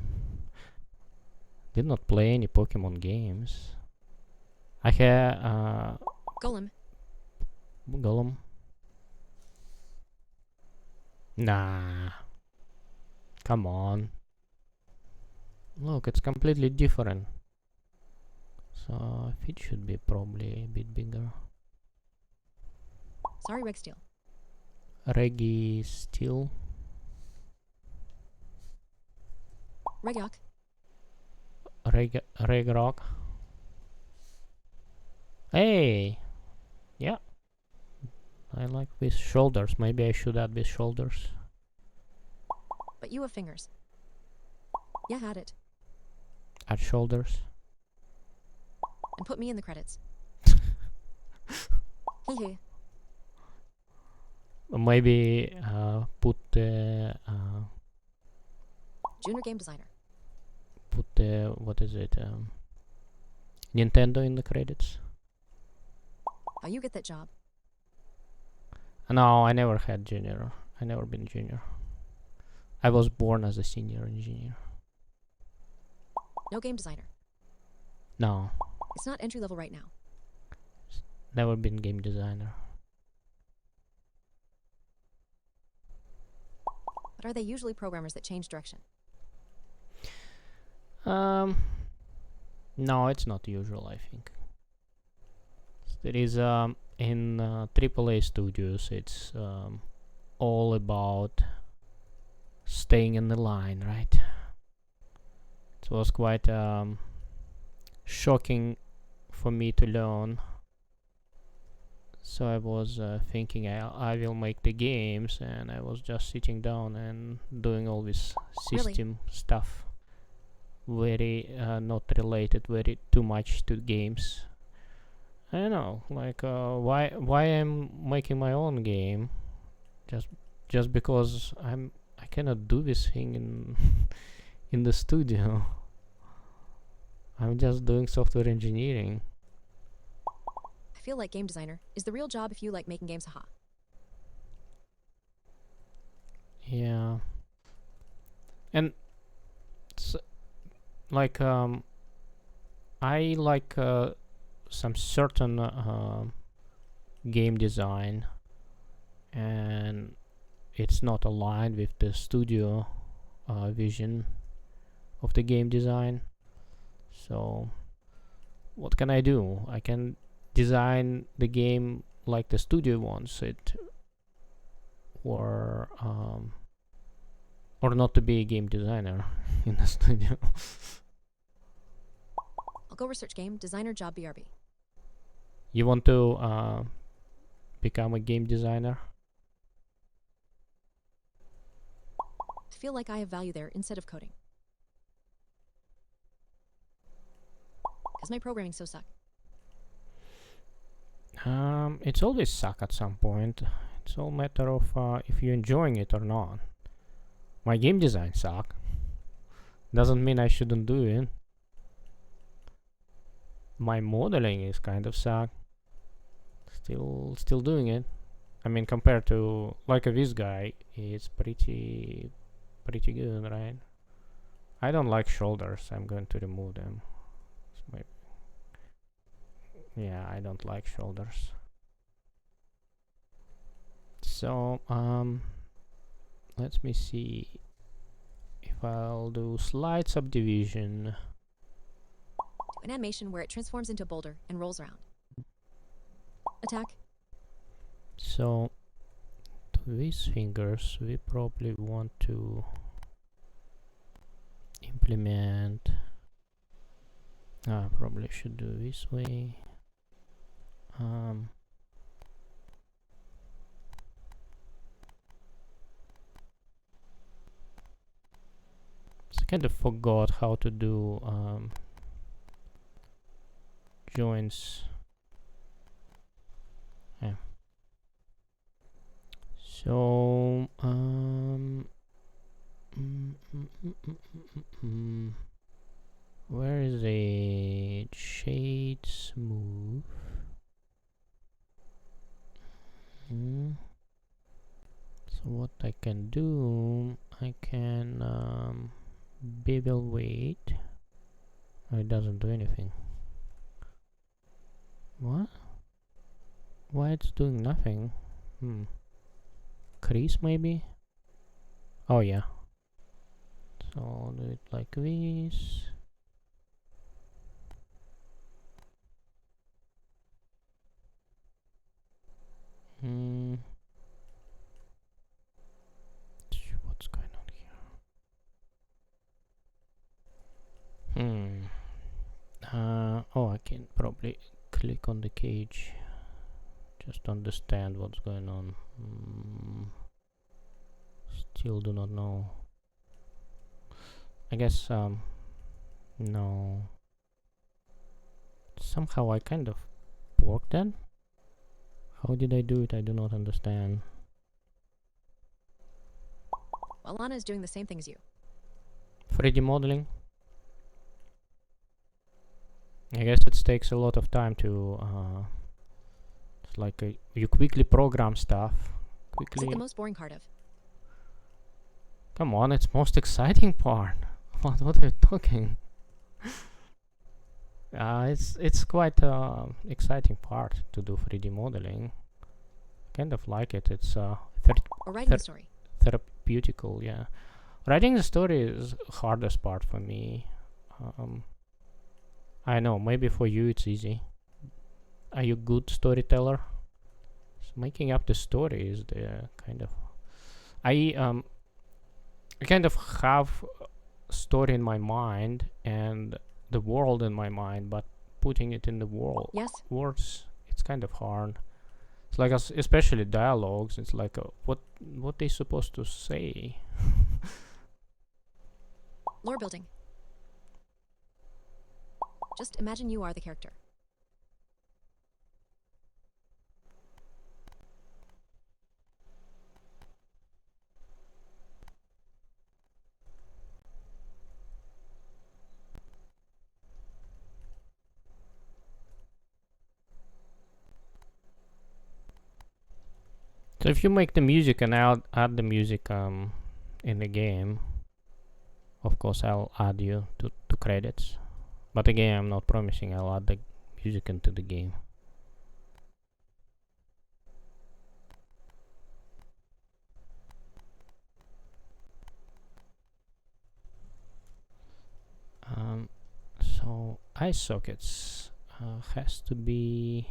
Did not play any Pokemon games. I have Golem. Golem. Nah. Come on. Look, it's completely different. So it should be probably a bit bigger. Sorry, Reg Steel. Reggie Steel. Regiok. Reg Rock. Hey! Yeah. I like these shoulders. Maybe I should add these shoulders. But you have fingers. Yeah, had it. Add shoulders. And put me in the credits. Hehe. Maybe put Junior game designer. what is it? Nintendo in the credits. How you get that job? No, I never had junior. I never been junior. I was born as a senior engineer. No game designer. No, It's not entry level right now. never been game designer. But are they usually programmers that change direction? No, it's not usual, I think. There is in AAA studios, it's all about staying in the line, right? It was quite shocking for me to learn. So I was thinking I will make the games, and I was just sitting down and doing all this system stuff, very not related very too much to games. I don't know, like why I'm making my own game, just because I cannot do this thing in in the studio. I'm just doing software engineering. I feel like game designer is the real job if you like making games, haha. Yeah. And like I like some certain game design, and it's not aligned with the studio vision of the game design. So what can I do? I can design the game like the studio wants it, or not to be a game designer in the studio. I'll go research game designer job BRB. You want to become a game designer? I feel like I have value there instead of coding. Because my programming so suck. It's always suck at some point. It's all matter of if you're enjoying it or not. My game design suck. Doesn't mean I shouldn't do it. My modeling is kind of suck. Still doing it. I mean, compared to like this guy, it's pretty good, right? I don't like shoulders. I'm going to remove them. Yeah, I don't like shoulders. So let me see if I'll do slide subdivision. An animation where it transforms into a boulder and rolls around. Attack. So to these fingers we probably want to implement probably should do this way. So I kind of forgot how to do joints. Yeah. So where is the shade smooth? So what I can do, I can bevel weight. Oh, it doesn't do anything. What? Why it's doing nothing? Crease maybe? Oh yeah. So I'll do it like this. What's going on here? Oh, I can probably click on the cage. Just understand what's going on. Still do not know. I guess no. Somehow I kind of worked that. How did I do it? I do not understand. Well, Lana is doing the same thing as you. 3D modeling. I guess it takes a lot of time to it's like you quickly program stuff. Is it the most boring part of? Come on, it's most exciting part. What are you talking? It's quite exciting part to do 3D modeling. Kind of like it. It's Or writing a story. therapeutical, yeah. Writing the story is hardest part for me. I know, maybe for you it's easy. Are you good storyteller? So making up the story is the kind of I kind of have a story in my mind, and the world in my mind, but putting it in the Yes? words, it's kind of hard. It's like, especially dialogues, it's like what they supposed to say. Lore building. Just imagine you are the character. So if you make the music and I'll add the music in the game, of course I'll add you to credits. But again, I'm not promising I'll add the music into the game. So eye sockets has to be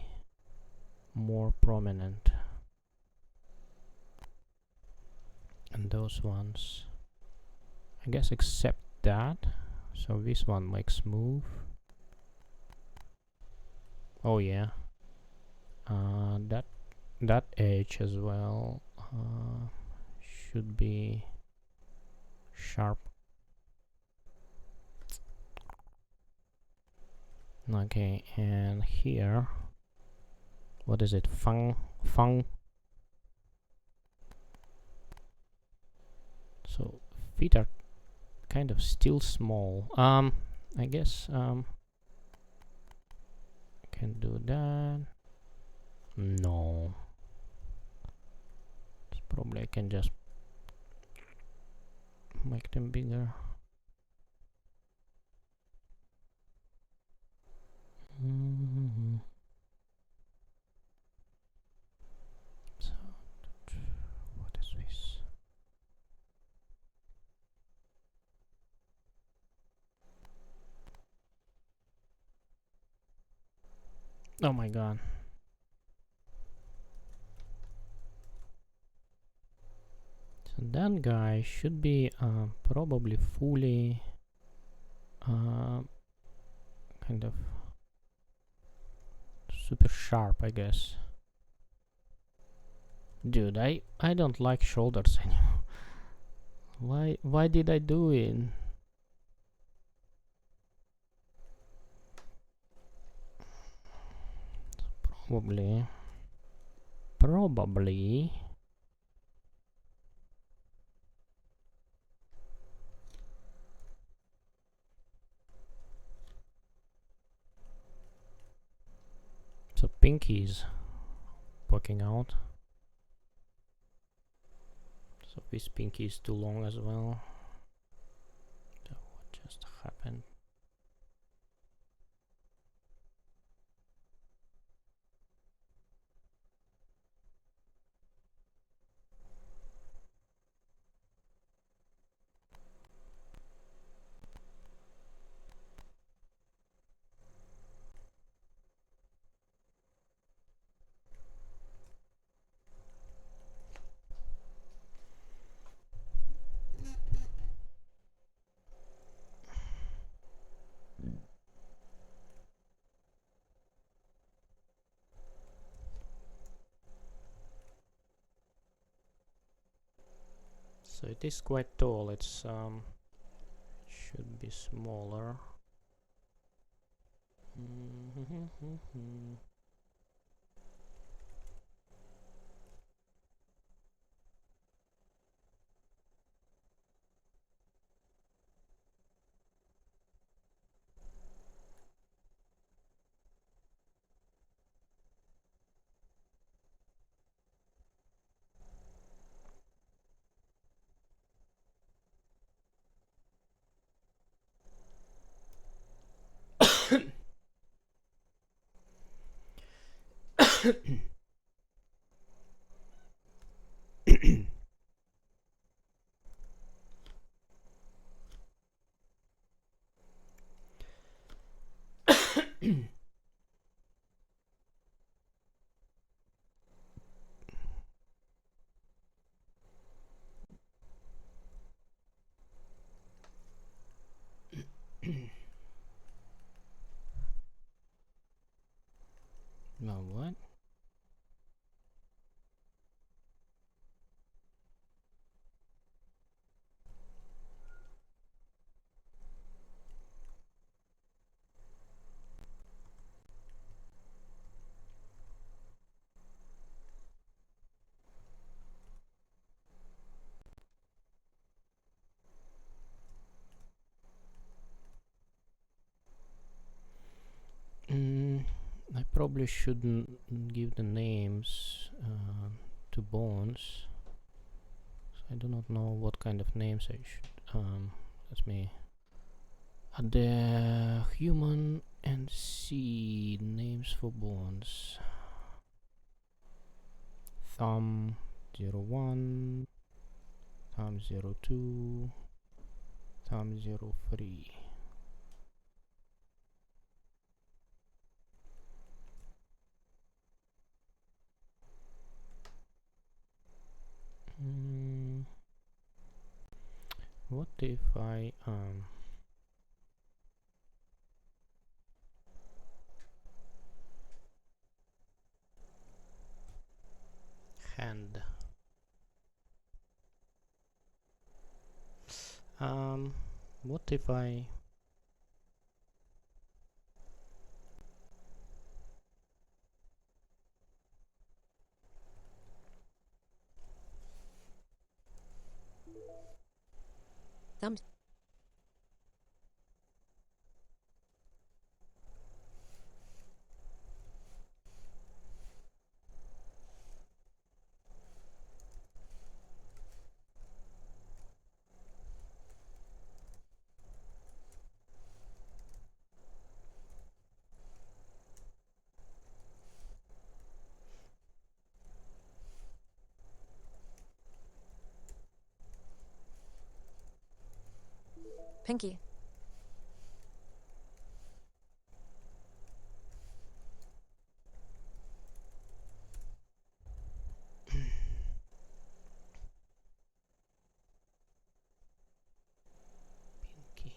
more prominent, and those ones, I guess, except that. So this one makes move. Oh yeah. That edge as well should be sharp. Okay, and here, what is it? Fung. So feet are kind of still small. I guess I can do that. No. Probably I can just make them bigger. So, what is this? Oh my god. So that guy should be probably fully kind of super sharp, I guess. Dude, I don't like shoulders anymore. Why did I do it? Probably. So pinky's poking out. So this pinky is too long as well. So what just happened? So it is quite tall. It's should be smaller. probably shouldn't give the names to bones. So I do not know what kind of names I should. Let me add the human and see names for bones. Thumb 01, thumb 02, thumb 03. What if I hand what if I Thumbs. Pinky. pinky?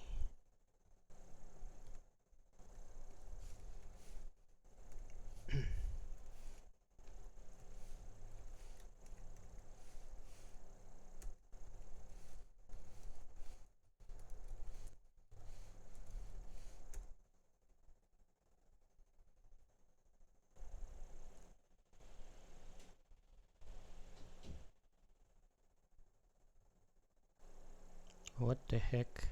What the heck?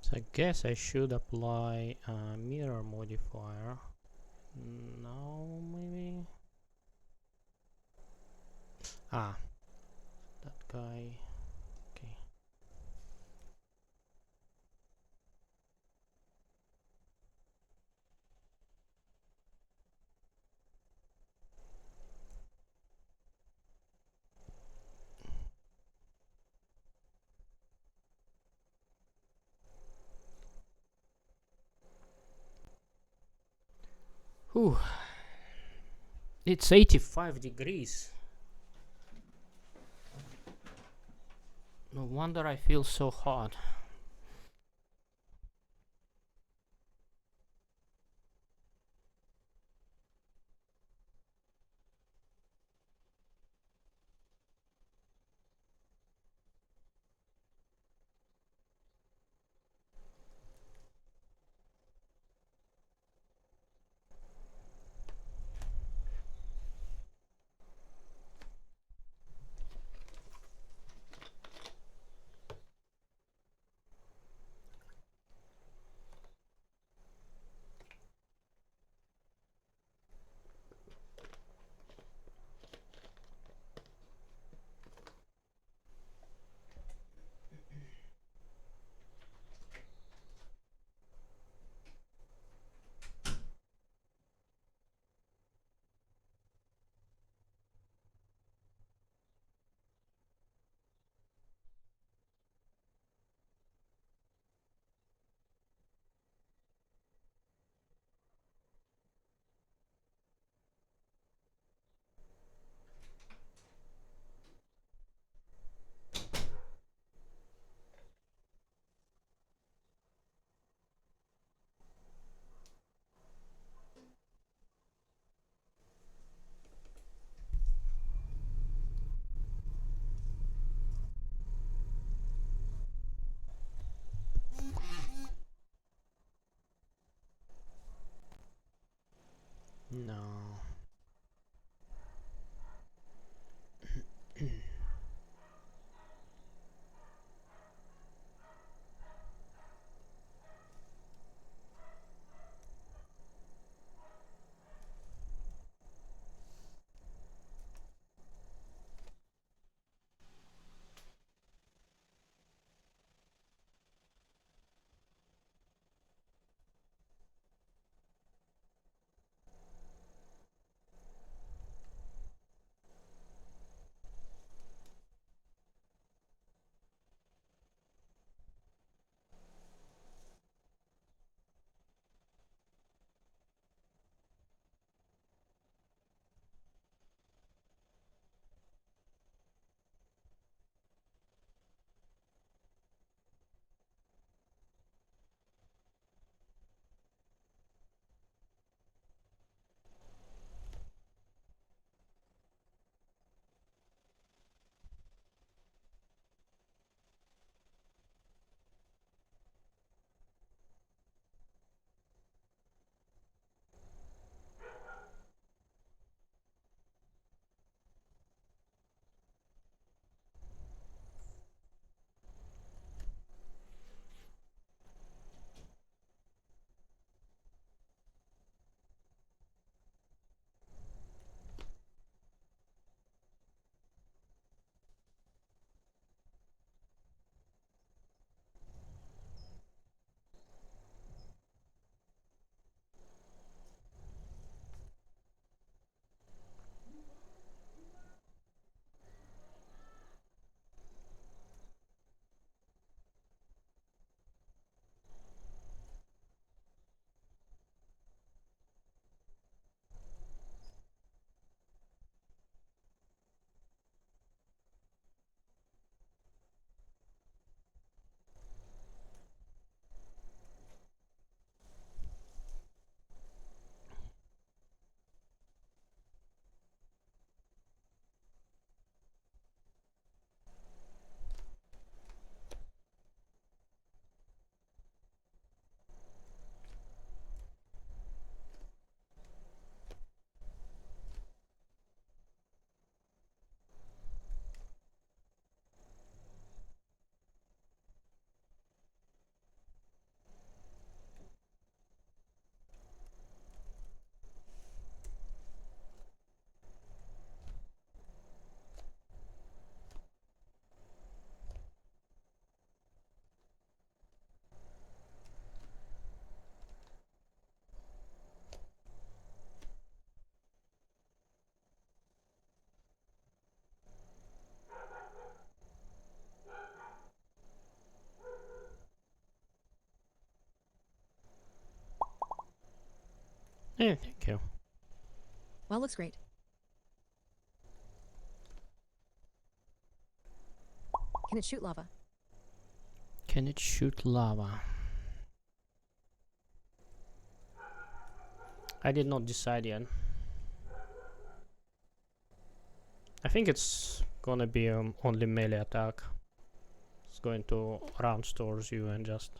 So I guess I should apply a mirror modifier. No, maybe. Ah, that guy. Okay. Whew. It's 85 degrees. No wonder I feel so hot. No. Thank you. Well, looks great. Can it shoot lava? Can it shoot lava? I did not decide yet. I think it's gonna be only melee attack. It's going to round towards you and just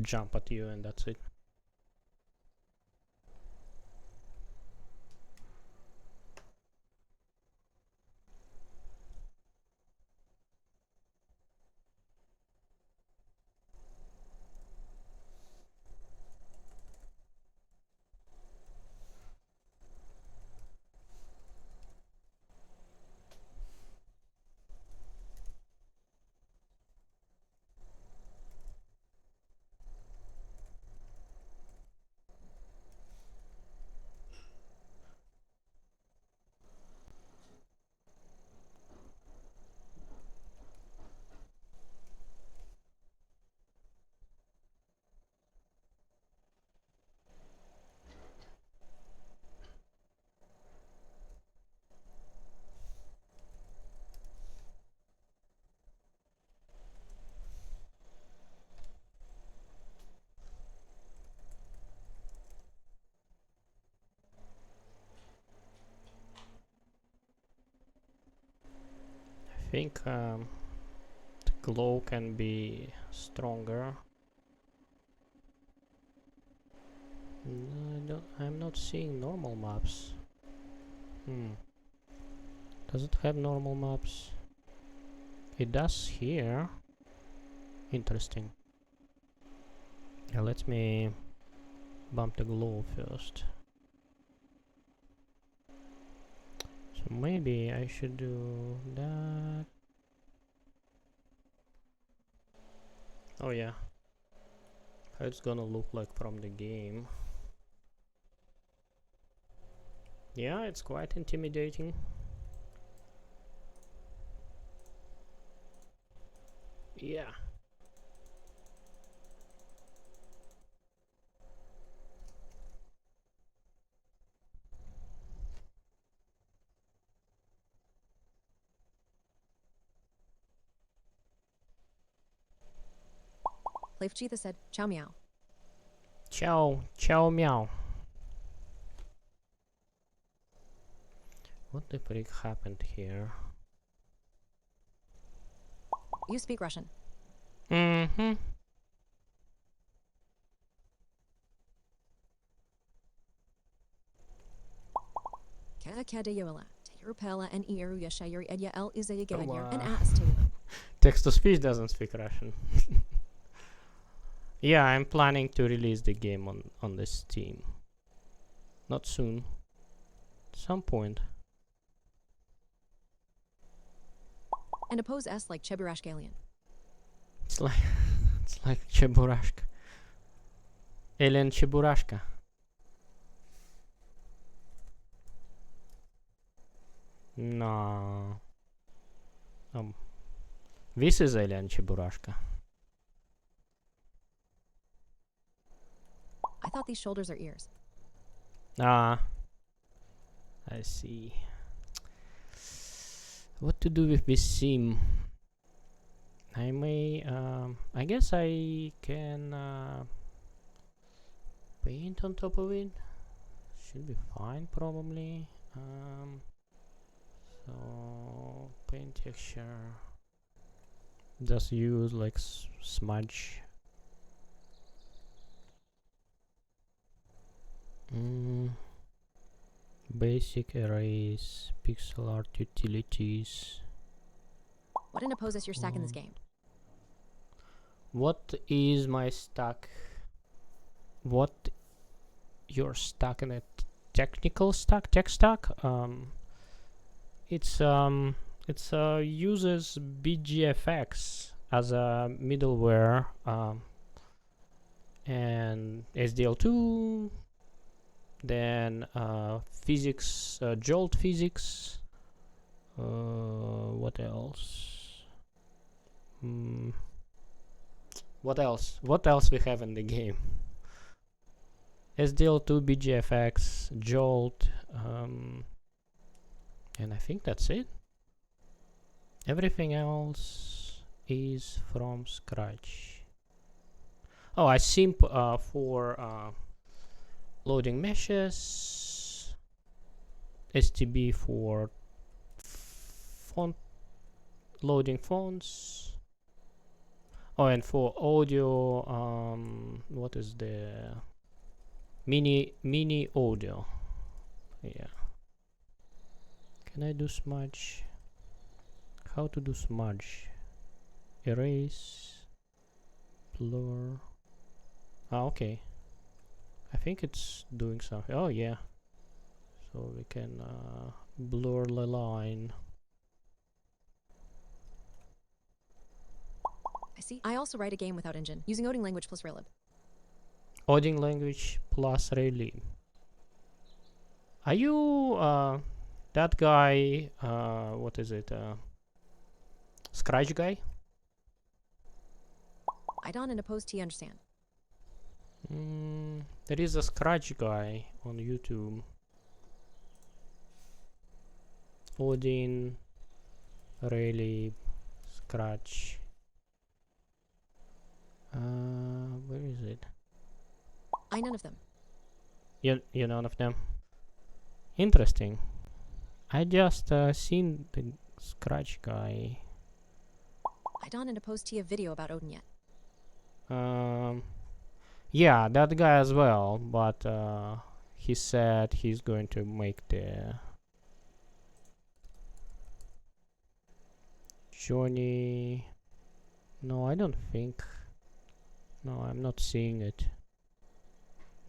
jump at you, and that's it. I think the glow can be stronger. I'm not seeing normal maps. Does it have normal maps? It does here. Interesting. Yeah, let me bump the glow first. So maybe I should do that. Oh yeah. How it's gonna look like from the game. Yeah, it's quite intimidating. Yeah. Leifchitha said, "Chow meow." Ciao, ciao meow. What the frick happened here? You speak Russian. Mm-hmm. Kadayawala. Tayurpela and Iru Yashayuri Edya El Izayagadir and Wow. Ass Taylor. Text-to-speech doesn't speak Russian. Yeah, I'm planning to release the game on the Steam. Not soon. Some point. And oppose S like Cheburashkalian. It's like Cheburashka. Alien Cheburashka. No. This is Alien Cheburashka. I thought these shoulders are ears. Ah. I see. What to do with this seam? I may, I guess I can paint on top of it. Should be fine, probably. So paint texture. Just use like smudge. Basic arrays, pixel art utilities. What in oppose is your stack in this game? What is my stack? What your stack in a technical stack, tech stack? It's uses BGFX as a middleware, and SDL2, then physics, Jolt physics. What else? What else? What else we have in the game? SDL2, BGFX, Jolt, and I think that's it. Everything else is from scratch. Oh, I simp for loading meshes, STB for font loading fonts. Oh, and for audio, what is the mini audio? Yeah. Can I do smudge? How to do smudge? Erase, blur. Ah, okay. I think it's doing something. Oh yeah. So we can blur the line. I see. I also write a game without engine, using coding language plus Raylib. Coding language plus Raylib. Are you that guy? What is it? Scratch guy? I don't and oppose T understand. There is a Scratch guy on YouTube. Odin, Raylib, Scratch. Where is it? I none of them. You none of them. Interesting. I just seen the Scratch guy. I don't and oppose T a video about Odin yet. Yeah, that guy as well, but he said he's going to make the Johnny. No, I don't think. No, I'm not seeing it.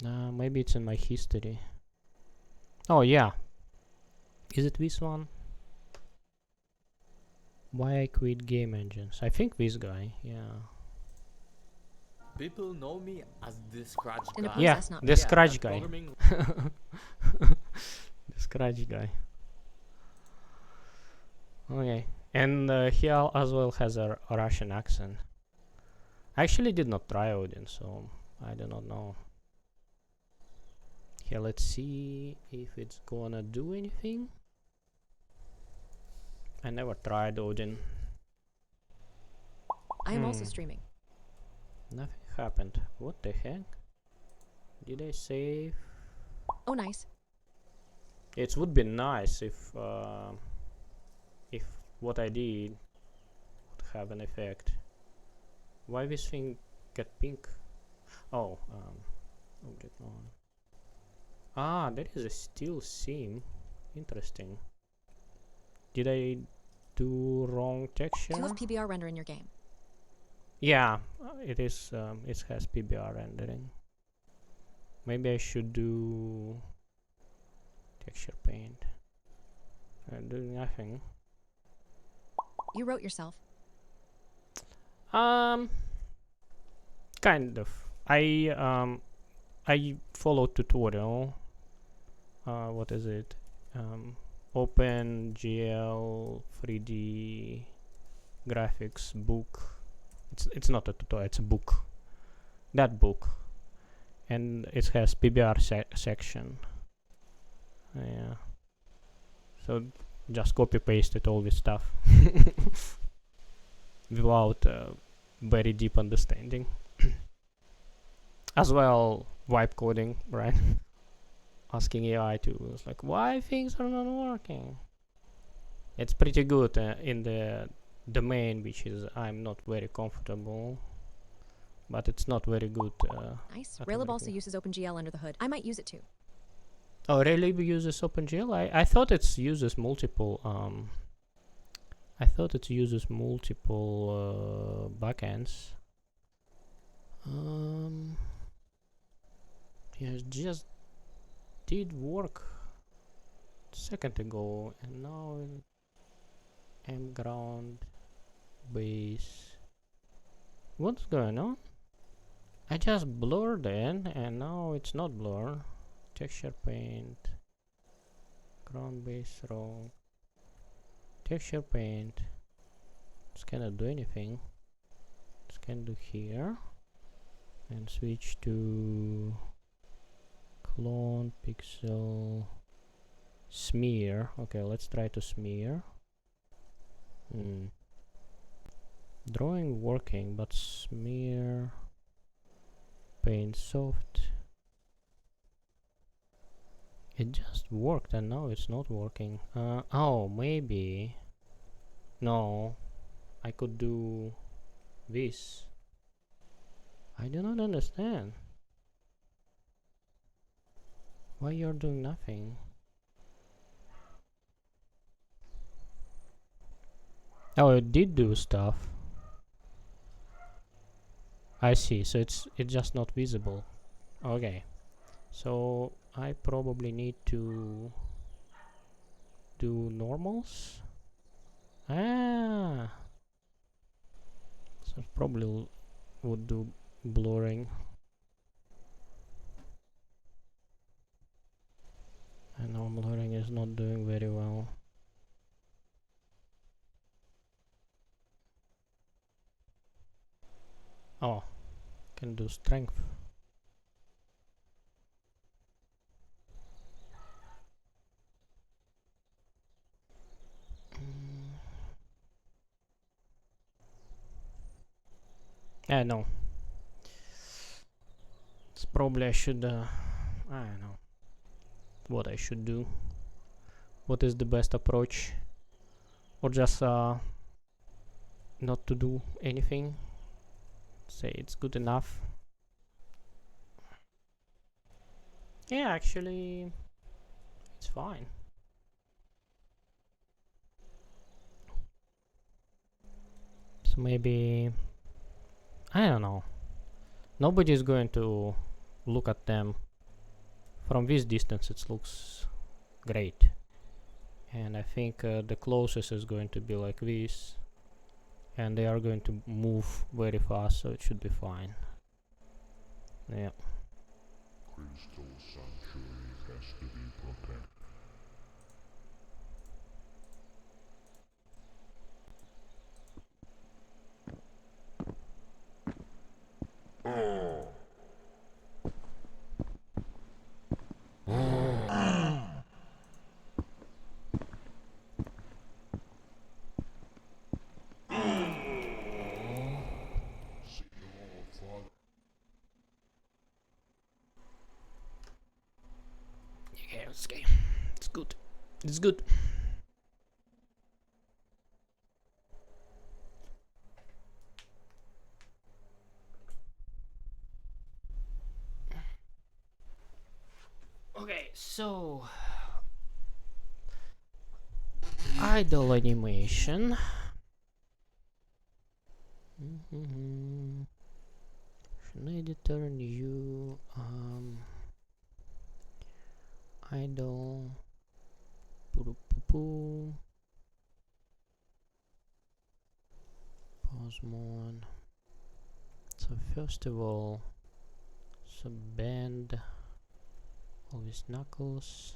Maybe it's in my history. Oh yeah. Is it this one? Why I quit game engines? I think this guy. Yeah. People know me as the Scratch And guy. oppose Yeah, that's not the me. Scratch but guy. programming- The Scratch guy. Okay. And he as well has a Russian accent. I actually did not try Odin, so I do not know. Here, let's see if it's gonna do anything. I never tried Odin. I am also streaming. Nothing happened. What the heck? Did I save? Oh, nice. It would be nice if what I did would have an effect. Why this thing get pink? Oh, object on. Ah, there is a still seam. Interesting. Did I do wrong texture? Do you have PBR render in your game? Yeah, it is. It has PBR rendering. Maybe I should do texture paint. Do nothing. You wrote yourself. Kind of. I followed tutorial. What is it? OpenGL 3D graphics book. It's not a tutorial. It's a book. That book, and it has PBR section. Yeah. So just copy pasted all this stuff without very deep understanding. As well, vibe coding, right? Asking AI to, it's like, why things are not working. It's pretty good in the domain, which is I'm not very comfortable, but it's not very good. Nice. at Raylib also everything. uses OpenGL under the hood. I might use it too. Oh, Raylib uses OpenGL? I thought it uses multiple. I thought it uses multiple backends. Yeah, it just did work a second ago, and now I'm ground base. What's going on? I just blurred in, and now it's not blur. Texture paint, ground base raw, texture paint. It's cannot do anything. It's can do here, and switch to Clone, pixel, smear. Okay, let's try to smear. Drawing working, but smear, paint soft. It just worked and now it's not working. Oh, maybe. No, I could do this. I do not understand. Why you're doing nothing? Oh, it did do stuff. I see, so it's just not visible. Okay. So I probably need to do normals. Ah, so probably would do blurring. And now blurring is not doing very well. Oh, can do strength. No. It's probably I should, I don't know what I should do. What is the best approach? Or just not to do anything? Say it's good enough. Yeah, actually, it's fine. So maybe, I don't know. Nobody's going to look at them. From this distance it looks great. And I think the closest is going to be like this. And they are going to move very fast, so it should be fine. Yeah. Crystal Sanctuary has to be protected. Yeah, it's okay. It's good. It's good. Okay, so idle animation. Editor new idle pause mode. So first of all, so bend all these knuckles.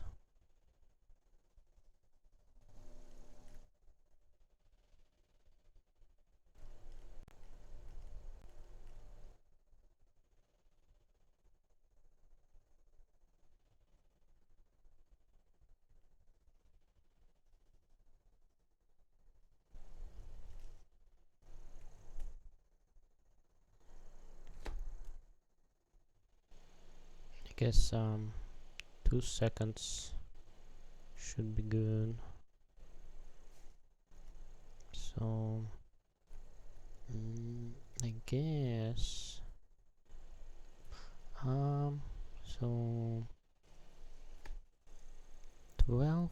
I guess 2 seconds should be good. So I guess so 12.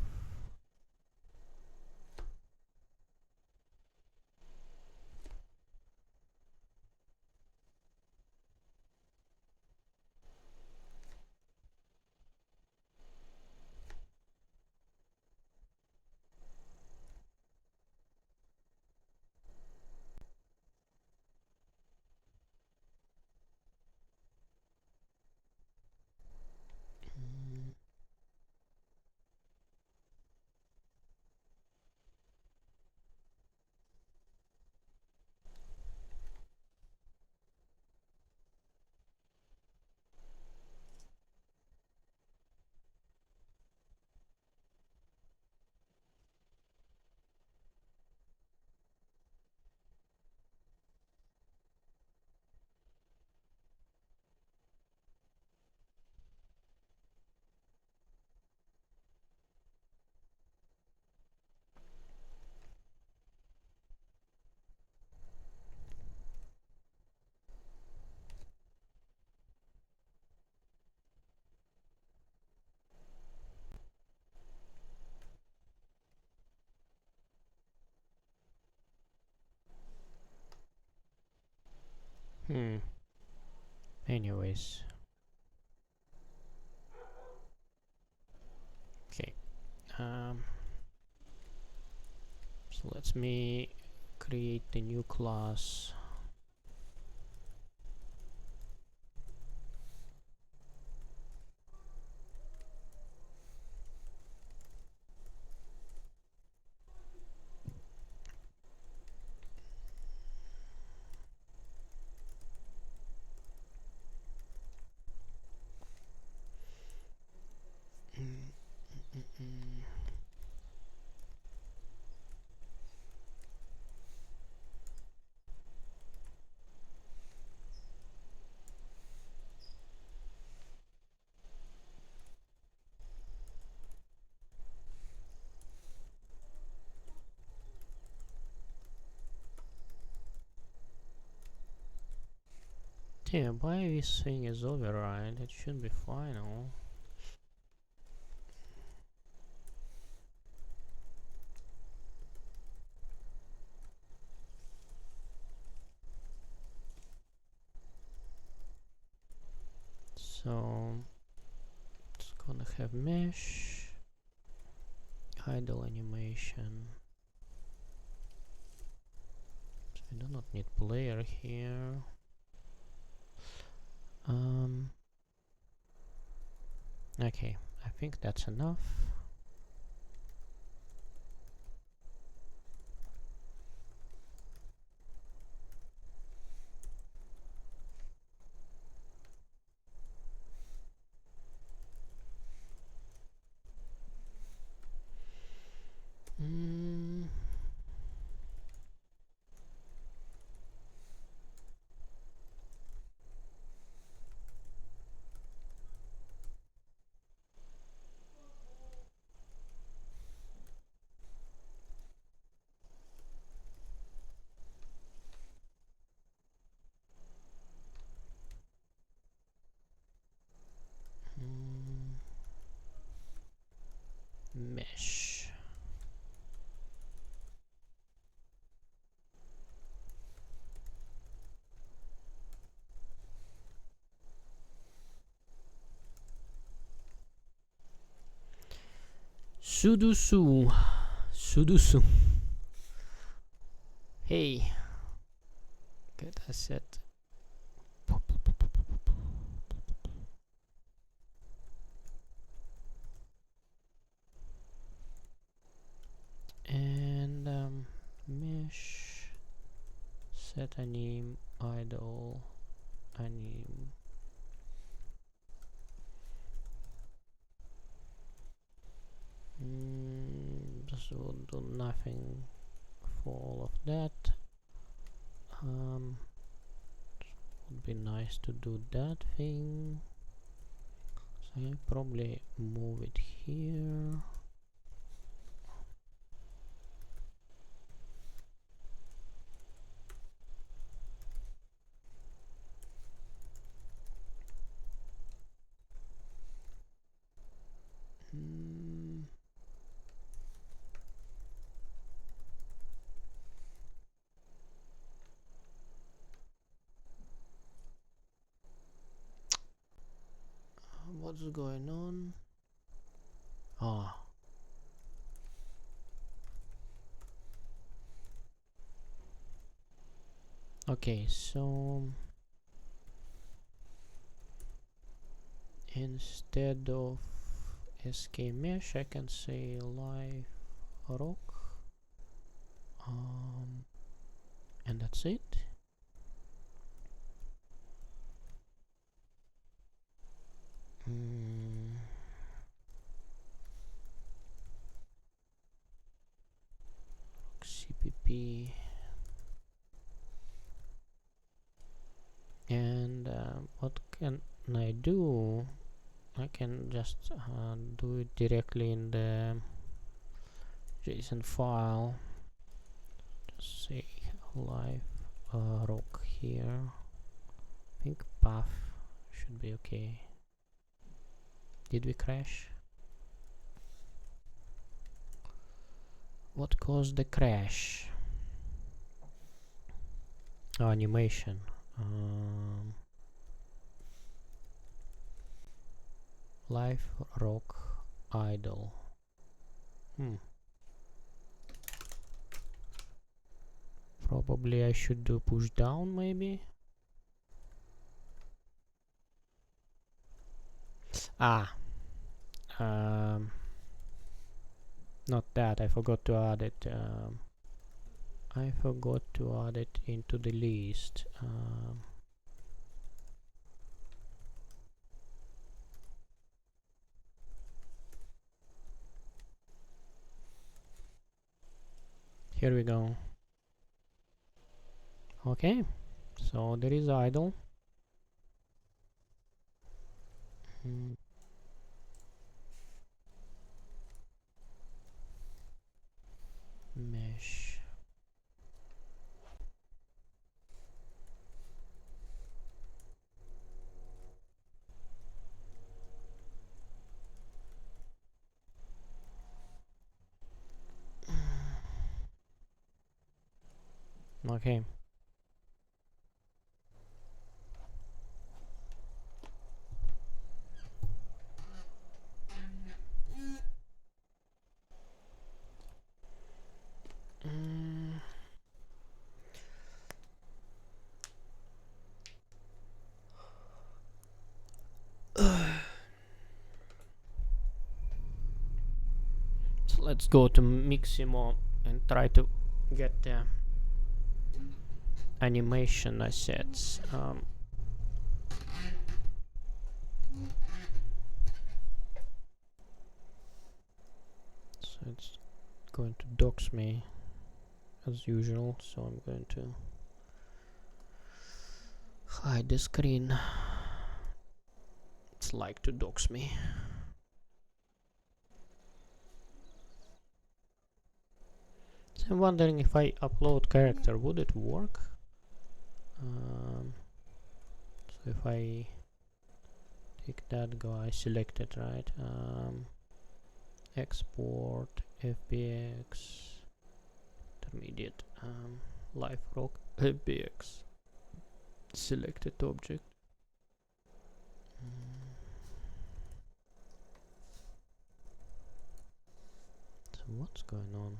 Anyways. Okay. So let me create the new class. Yeah, why this thing is override? It should be final. So it's gonna have mesh, idle animation. So we do not need player here. Okay, I think that's enough. Mesh. Sudosu. Sudosu. Hey. Get asset. And mesh. Set anim idle anim. This will do nothing for all of that. Would be nice to do that thing. So I probably move it here. What's going on? Ah. Okay, so instead of sk mesh I can say live rock, and that's it. CPP, and what can I do? I can just do it directly in the JSON file. Just say live rock here. I think path should be okay. Did we crash? What caused the crash? Oh, animation. Life rock idle. Probably I should do push down, maybe. Not that, I forgot to add it. I forgot to add it into the list. Here we go. Okay, so there is idle. Mesh. Okay. So let's go to Miximo and try to get the animation assets. So it's going to dox me as usual, so I'm going to hide the screen. It's like to dox me. So I'm wondering if I upload character, would it work? So if I take that guy, select it, right? Export FBX intermediate live rock FBX selected object. So what's going on?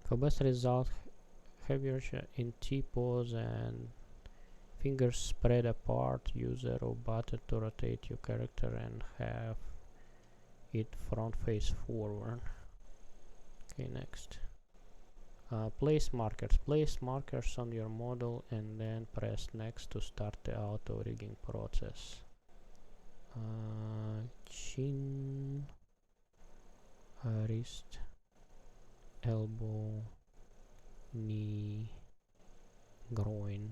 For best result, have your in T-pose and fingers spread apart. Use arrow button to rotate your character and have it front face forward. Okay, next. Place markers. Place markers on your model and then press next to start the auto rigging process. Chin, wrist, elbow, knee, groin.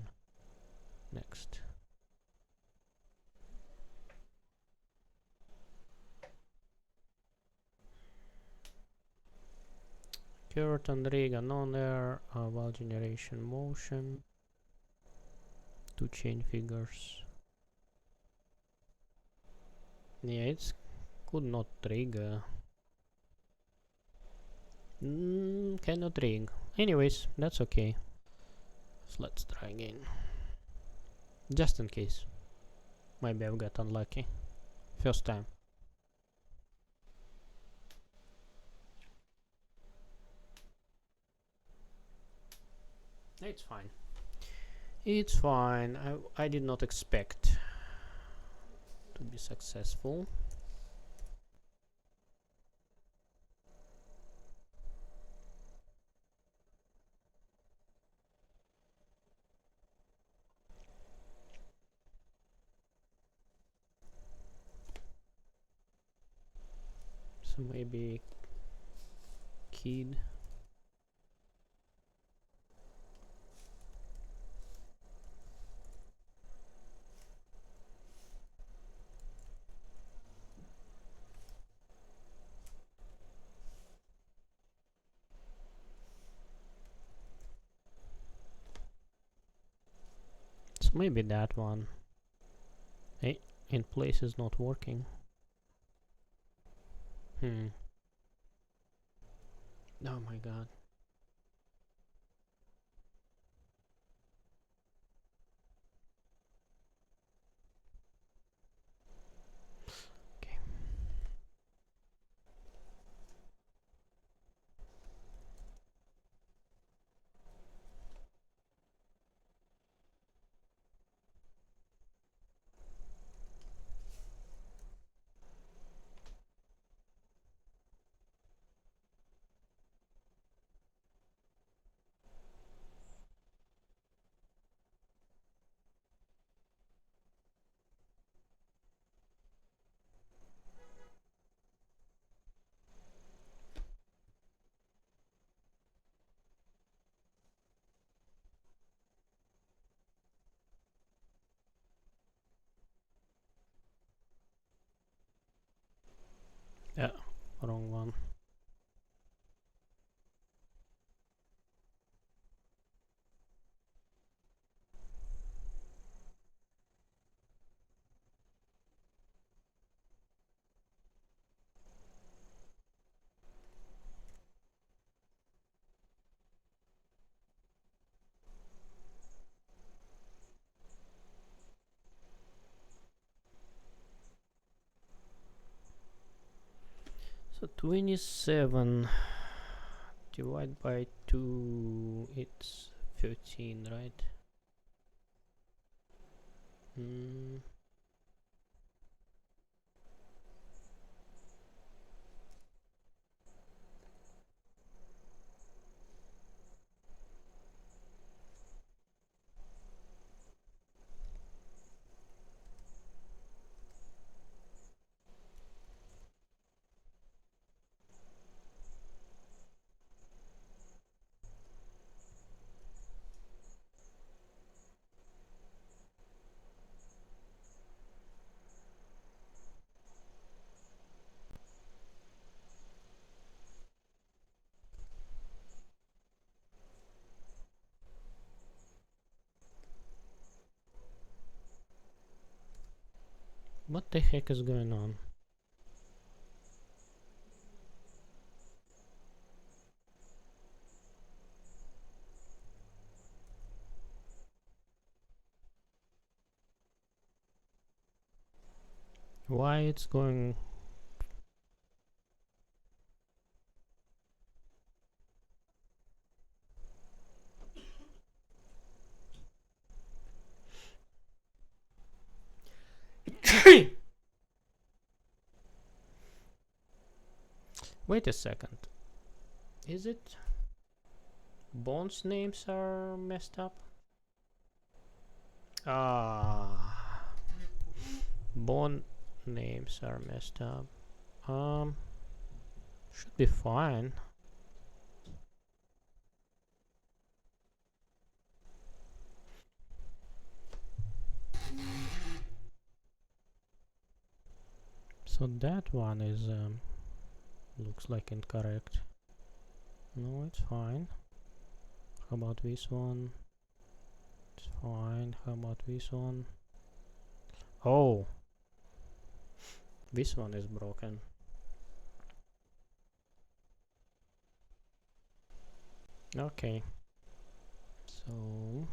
Next. Kurt and Reagan on there. While generation motion. 2 chain figures. Yeah, it's could not trigger. Cannot rig. Anyways, that's okay. So let's try again. Just in case. Maybe I've got unlucky. First time. It's fine. It's fine. I did not expect to be successful. So maybe kid. So maybe that one. Hey, in place is not working. Oh my god. Okay. Yeah, wrong one. So 27 divided by 2, it's 13, right? Mm. What the heck is going on? Why it's going? Wait a second. Is it Bones names are messed up? Ah, Bone names are messed up. Should be fine. So that one is looks like incorrect. No, it's fine. How about this one? It's fine. How about this one? Oh, this one is broken. Okay. So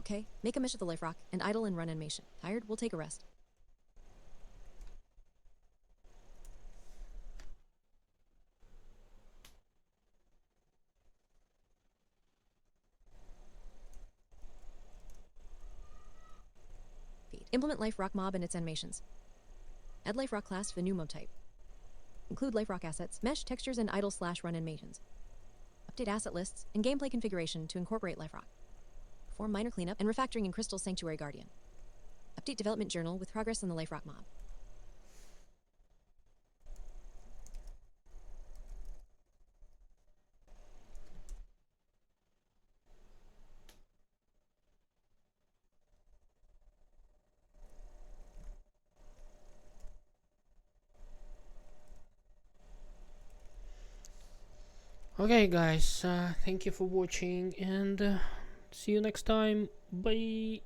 Okay, make a mesh of the life rock and idle and run animation. Tired? We'll take a rest. Implement life rock mob and its animations. Add life rock class to the new mob type. Include life rock assets, mesh, textures, and idle/run animations. Update asset lists and gameplay configuration to incorporate life rock. Perform minor cleanup and refactoring in Crystal Sanctuary Guardian. Update development journal with progress on the life rock mob. Okay, guys, thank you for watching, and see you next time. Bye.